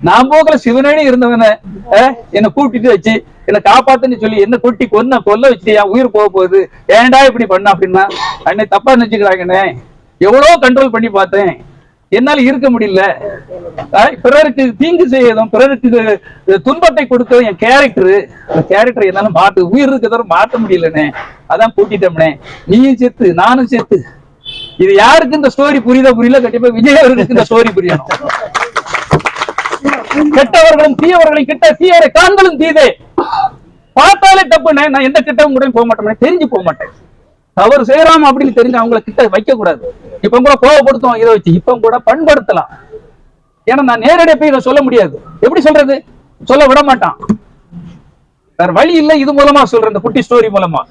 நான் போகல சிவனேனே இருந்தவன என்னை கூட்டிட்டு வச்சு என்னை காப்பாத்துன்னு சொல்லி என்ன கொட்டி கொல்ல வச்சு என் உயிர் போக போகுது, ஏன்டா இப்படி பண்ண அப்படின்னா அன்னை தப்பா நினைச்சுக்கிறாங்கண்ணே. எவ்வளவு கண்ட்ரோல் பண்ணி பார்த்தேன், என்னால இருக்க முடியல. பிறருக்கு தீங்கு செய்யதும் பிறருக்கு துன்பத்தை கொடுத்ததும் என் கேரக்டர் என்னால உயிர் இருக்கிறத மாற்ற முடியலண்ணே, அதான் கூட்டிட்டோம்னே. நீயும் செத்து நானும் செத்து. இது யாருக்கு இந்த ஸ்டோரி புரியல? கண்டிப்பா விஜய் அவர்களுக்கு இந்த ஸ்டோரி புரியணும். கெட்டவர்களும் தீயவர்களையும் கிட்ட தீயரை காண்களும் தீதே. பார்த்தாலே தப்புண்ணே. நான் எந்த கிட்டவும் கூட போக மாட்டேன், தெரிஞ்சு போக மாட்டேன். தவறு செய்யறாம அப்படின்னு தெரிஞ்சு அவங்களை கிட்ட வைக்க கூடாது. இப்ப கூட கோவப்படுத்துவோம், இதை வச்சு இப்ப கூட பண்படுத்தலாம். ஏன்னா நான் நேரடியா போய் இதை சொல்ல முடியாது. எப்படி சொல்றது? சொல்ல விட மாட்டான். வேற வழி இல்லை. இது மூலமா சொல்றேன், இந்த குட்டி ஸ்டோரி மூலமா.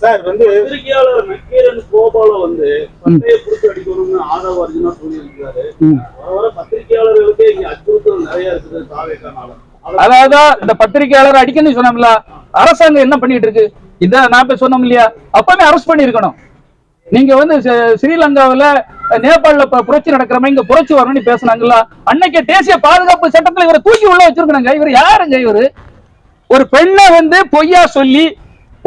சார் வந்து பத்திரிகையாளர் நக்கீரன் கோபால வந்து பட்டையை புடிச்சு அடிக்கணும்னு ஆதவ அர்ஜுனா சொல்லியிருக்காரு. வர பத்திரிகையாளர்களுக்கு இங்க அச்சுறுத்தல் நிறைய இருக்குது தாவேக்கானால. அதாவது இந்த பத்திரிகையாளர் அடிக்கணும்னு சொன்னோம்ல, அரசாங்கம் என்ன பண்ணிட்டு இருக்கு? இதான் நான் போய் சொன்னோம் இல்லையா, அப்பவே அரெஸ்ட் பண்ணிருக்கணும். நீங்க வந்து ஸ்ரீலங்காவில நேபாளல புரட்சி நடக்கிற மாதிரி இங்க புரட்சி வரணும்னு பேசினாங்களா, அன்னைக்கு தேசிய பாதுகாப்பு சட்டத்துல இவரை தூக்கி உள்ள வச்சிருக்கணுங்க. இவர் யாருங்க? இவரு ஒரு பெண்ணை வந்து பொய்யா சொல்லி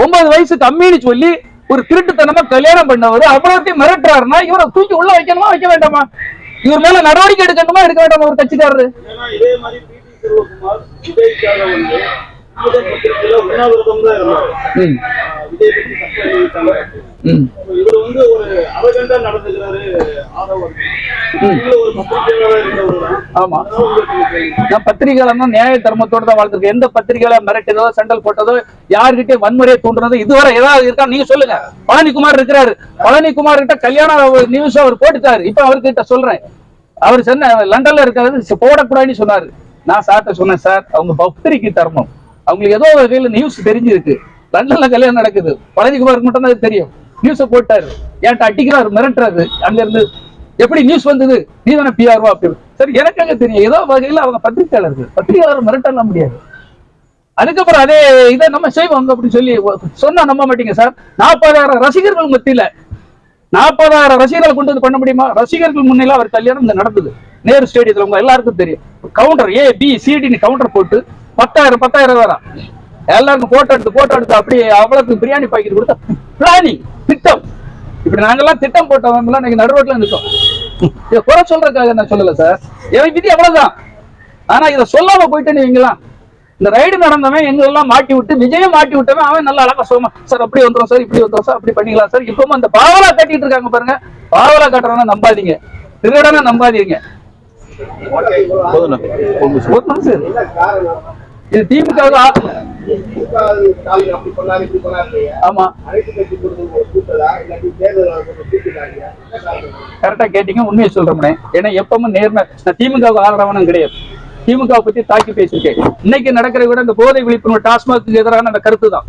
9 வயசு கம்மின்னு சொல்லி ஒரு திருட்டுத்தனமா கல்யாணம் பண்ணவர் அவ்வளோத்தையும் மிரட்டுறாருன்னா இவரை தூக்கி உள்ள வைக்கணுமா வைக்க வேண்டாமா? இவர் மேல நடவடிக்கை எடுக்கணுமா எடுக்க வேண்டாமா? ஒரு கட்சிக்காரரு இதே மாதிரி பிடி செல்வகுமார் விஜய்க்காக வந்து உண்ணாவிரதம் தான் இருந்தாரு. விஜய் பற்றி தப்பு எழுதிட்டாங்க. இவர் வந்து ஒரு அவகண்டா நடந்துக்கிறாரு. ஆதவ ஒரு பத்திரிகையாளராக இருந்தவர். ஆமா, நான் பத்திரிகையாளர் நியாய தர்மத்தோட தான் வாழ்த்துருக்கேன். எந்த பத்திரிகையாளர் மிரட்டதோ சண்டல் போட்டதோ யாருக்கிட்டே வன்முறையை தூண்டுறதோ இதுவரை ஏதாவது இருக்கா நீங்க சொல்லுங்க. பழனிக்குமார் இருக்கிறாரு, பழனிக்குமார் கிட்ட கல்யாண நியூஸ் அவர் போட்டுட்டாரு. இப்ப அவர்கிட்ட சொல்றேன், அவர் சொன்ன லண்டன்ல இருக்காரு போடக்கூடாதுன்னு சொன்னாரு. நான் சார்ட்ட சொன்னேன், சார் அவங்க பத்திரிகை தர்மம், அவங்களுக்கு ஏதோ வகையில நியூஸ் தெரிஞ்சிருக்கு, லண்டன்ல கல்யாணம் நடக்குது, பழனிக்குமாருக்கு மட்டும் தான் தெரியும். நியூஸ போட்டாரு, ஏன்ட்ட அடிக்கிறாரு, மிரட்டுறாரு. அங்க இருந்து எப்படி நியூஸ் வந்தது, நீ தானே பிஆர்வா அப்படி. சரி, எனக்கு அங்க தெரியும் ஏதோ வகையில அவங்க பத்திரிகையாளர்கள் மிரட்டலாம் முடியாது. அதுக்கப்புறம் அதே இதை நம்ம செய்வோம் அப்படின்னு சொல்லி சொன்னா நம்ப மாட்டீங்க சார். 40,000 ரசிகர்கள் மத்தியில 40,000 ரசிகர்களை கொண்டு வந்து பண்ண முடியுமா? ரசிகர்கள் முன்னில அவர் கல்யாணம் இங்க நடந்தது நேரு ஸ்டேடியத்துல. உங்க எல்லாருக்கும் தெரியும். கவுண்டர் ABCD கவுண்டர் போட்டு 10,000 வேற எல்லாருக்கும் போட்டோ எடுத்து அப்படி அவ்வளவுக்கு பிரியாணி பாக்கெட் கொடுத்தா பிளானிங் திட்டம். இப்படி நாங்கெல்லாம் திட்டம் போட்டவங்க இன்னைக்கு நடுரோட்ல நிற்கும். இதை குறை சொல்றதுக்காக நான் சொல்லல சார். என் விதி அவ்வளவுதான். ஆனா இதை சொல்லாம போயிட்டு நீங்களாம் இந்த ரைடு நடந்தவன் எங்களெல்லாம் மாட்டி விட்டு விஜயம் மாட்டி விட்டவன் அவன் நல்லா அழகா சொல்லுமா சார் அப்படி வந்துடும் சார் இப்படி வந்துடும் சார் அப்படி பண்ணிக்கலாம் சார். இப்பவும் அந்த பாவலா கட்டிட்டு இருக்காங்க பாருங்க. பாவலா கட்டுறவன நம்பாதீங்க, திருடனை நம்பாதீங்க. இது திமுக. ஆமா கரெக்டா கேட்டீங்க. உண்மையை சொல்றேன். ஏன்னா எப்பவும் நேர்மை. நான் திமுக ஆதரவானும் கிடையாது. திமுக பத்தி தாக்கி பேசிருக்கேன். இன்னைக்கு நடக்கிற விட இந்த போதை விழிப்புணர்வு டாஸ்மாக்கு எதிரான அந்த கருத்து தான்,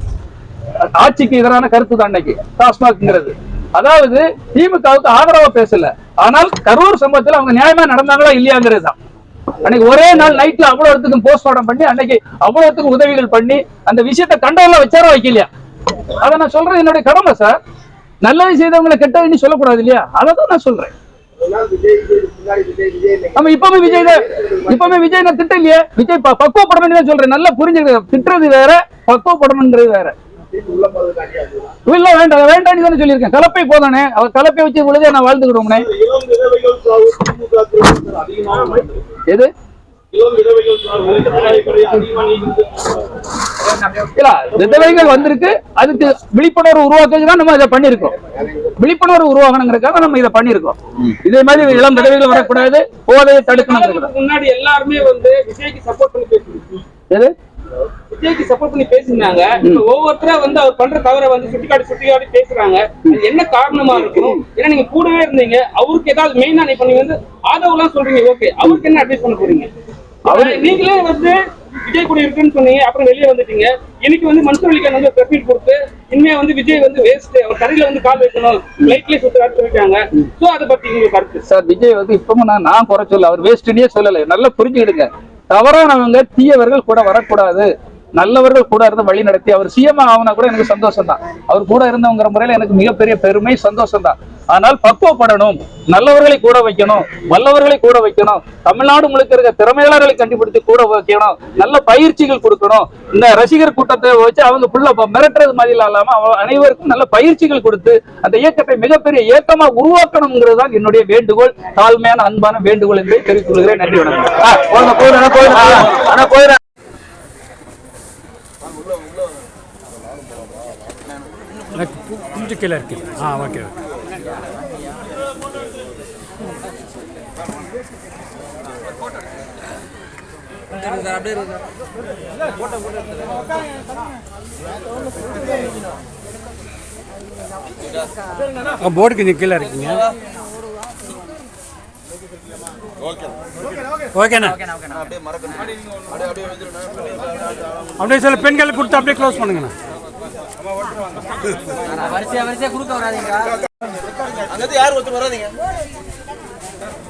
ஆட்சிக்கு எதிரான கருத்து தான் இன்னைக்கு டாஸ்மாக்ங்கிறது. அதாவது திமுகவுக்கு ஆதரவா பேசல, ஆனால் கரூர் சம்பவத்தில் அவங்க நியாயமா நடந்தாங்களா இல்லையாங்கிறது தான். அன்னைக்கு ஒரே நாள் நைட்ல அவ்வளவுத்துக்கும் போஸ்ட்மார்ட்டம் பண்ணி அன்னைக்கு அவ்வளவுத்துக்கும் உதவிகள் பண்ணி அந்த விஷயத்தை கண்டவங்கள வச்சாரோ வைக்கலையா? அதை நான் சொல்றேன், என்னுடைய கடமை சார். நல்லது செய்தவங்களை கெட்டதுன்னு சொல்லக்கூடாது இல்லையா? அதை தான் நான் சொல்றேன். நம்ம இப்பவுமே விஜய் நான் திட்டம் இல்லையே. விஜய் பக்குவப்படணும்னு தான் சொல்றேன். நல்லா புரிஞ்சுக்கிறேன். திட்டுறது வேற, பக்குவப்படணும்ன்றது வேற. இல்ல வேண்டாம் தானே சொல்லியிருக்கேன். கலப்பை போதானே, அவர் கலப்பை வச்சு பொழுதே நான் வாழ்ந்துக்கிடுவோம்னே. எது விதவைகள் வந்திருக்கு, அதுக்கு விழிப்புணர்வு உருவாக்குறது தான் நம்ம இதை பண்ணிருக்கோம். விழிப்புணர்வு உருவாக்கணுங்கிறதுக்காக நம்ம இதை பண்ணிருக்கோம். இதே மாதிரி இளம் விதவைகள் வரக்கூடாது, போதையை தடுக்கணும். முன்னாடி எல்லாருமே வந்து விஜய்க்கு சப்போர்ட் பண்ணி பேசுறீங்க. எது விஜய்க்கு சப்போர்ட் பண்ணி பேசினாங்க. இப்ப ஒவ்வொருத்தரா வந்து அவர் பண்ற தவறை வந்து சுட்டிக்காட்டி பேசுறாங்க. என்ன காரணமா இருக்கும்? ஏன்னா நீங்க கூடவே இருந்தீங்க. அவருக்கு ஏதாவது மெயினா இப்ப நீங்க வந்து ஆதவெல்லாம் சொல்றீங்க. ஓகே, அவருக்கு என்ன அட்வைஸ் பண்ண போறீங்க? நீங்களே வந்து விஜய் கூட இருக்குன்னு சொன்னீங்க, அப்புறம் வெளியே வந்துட்டீங்க. இன்னைக்கு வந்து மன்சூர் அலிகான் வந்து பிரஃபீட் கொடுத்து இனிமே வந்து விஜய் வந்து வேஸ்ட், அவர் கரையில வந்து கால் வைக்கணும், லைட்லயே சுத்துறாரு சொல்லிட்டாங்க. சோ அதை பத்தி உங்களுக்கு கருத்து சார்? விஜய் வந்து இப்பவும் நான் குறை சொல்ல, அவர் வேஸ்ட்னே சொல்லல. நல்லா புரிஞ்சுக்கிடுங்க. தவறானவங்க தீயவர்கள் கூட வரக்கூடாது, நல்லவர்கள் கூட இருந்து வழி நடத்தி அவர் சிஎம் ஆகுனா கூட எனக்கு சந்தோஷம் தான். அவர் கூட இருந்தவங்கிற முறையில எனக்கு மிகப்பெரிய பெருமை, சந்தோஷம் தான். ஆனால் பக்குவப்படணும், நல்லவர்களை கூட வைக்கணும், வல்லவர்களை கூட வைக்கணும், தமிழ்நாடு முழுக்க இருக்க திறமையாளர்களை கண்டுபிடித்து கூட வைக்கணும், நல்ல பயிற்சிகள் கொடுக்கணும். இந்த ரசிகர் கூட்டத்தை வச்சு அவங்க புள்ள மிரட்டுறது மாதிரி இல்லாம அனைவருக்கும் நல்ல பயிற்சிகள் கொடுத்து அந்த இயக்கத்தை மிகப்பெரிய இயக்கமா உருவாக்கணுங்கிறது தான் என்னுடைய வேண்டுகோள், தாழ்மையான அன்பான வேண்டுகோள் என்பதை தெரிவித்துக் கொள்கிறேன். நன்றி, வணக்கம். கொஞ்சம் கீழே இருக்கு. ஓகே. போர்டு கொஞ்சம் கீழே இருக்குங்க. ஓகேண்ணா, அப்படியே சில பெண்களுக்கு கொடுத்து அப்படியே க்ளோஸ் பண்ணுங்கண்ணா. வரிசையா குறுக்க வராதீங்க.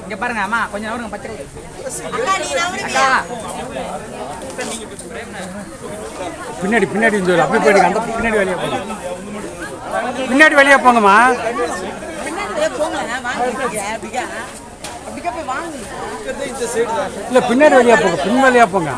இங்க பாருங்க அம்மா, கொஞ்சம் நவருங்க. பச்சை பின்னாடி அப்படியே போயிடுங்க. அந்த பின்னாடி வெளியே போங்க, பின்னாடி வெளியே போங்கம்மா. இல்ல பின்னாடி வெளியே போங்க, பின் வெளியே போங்க.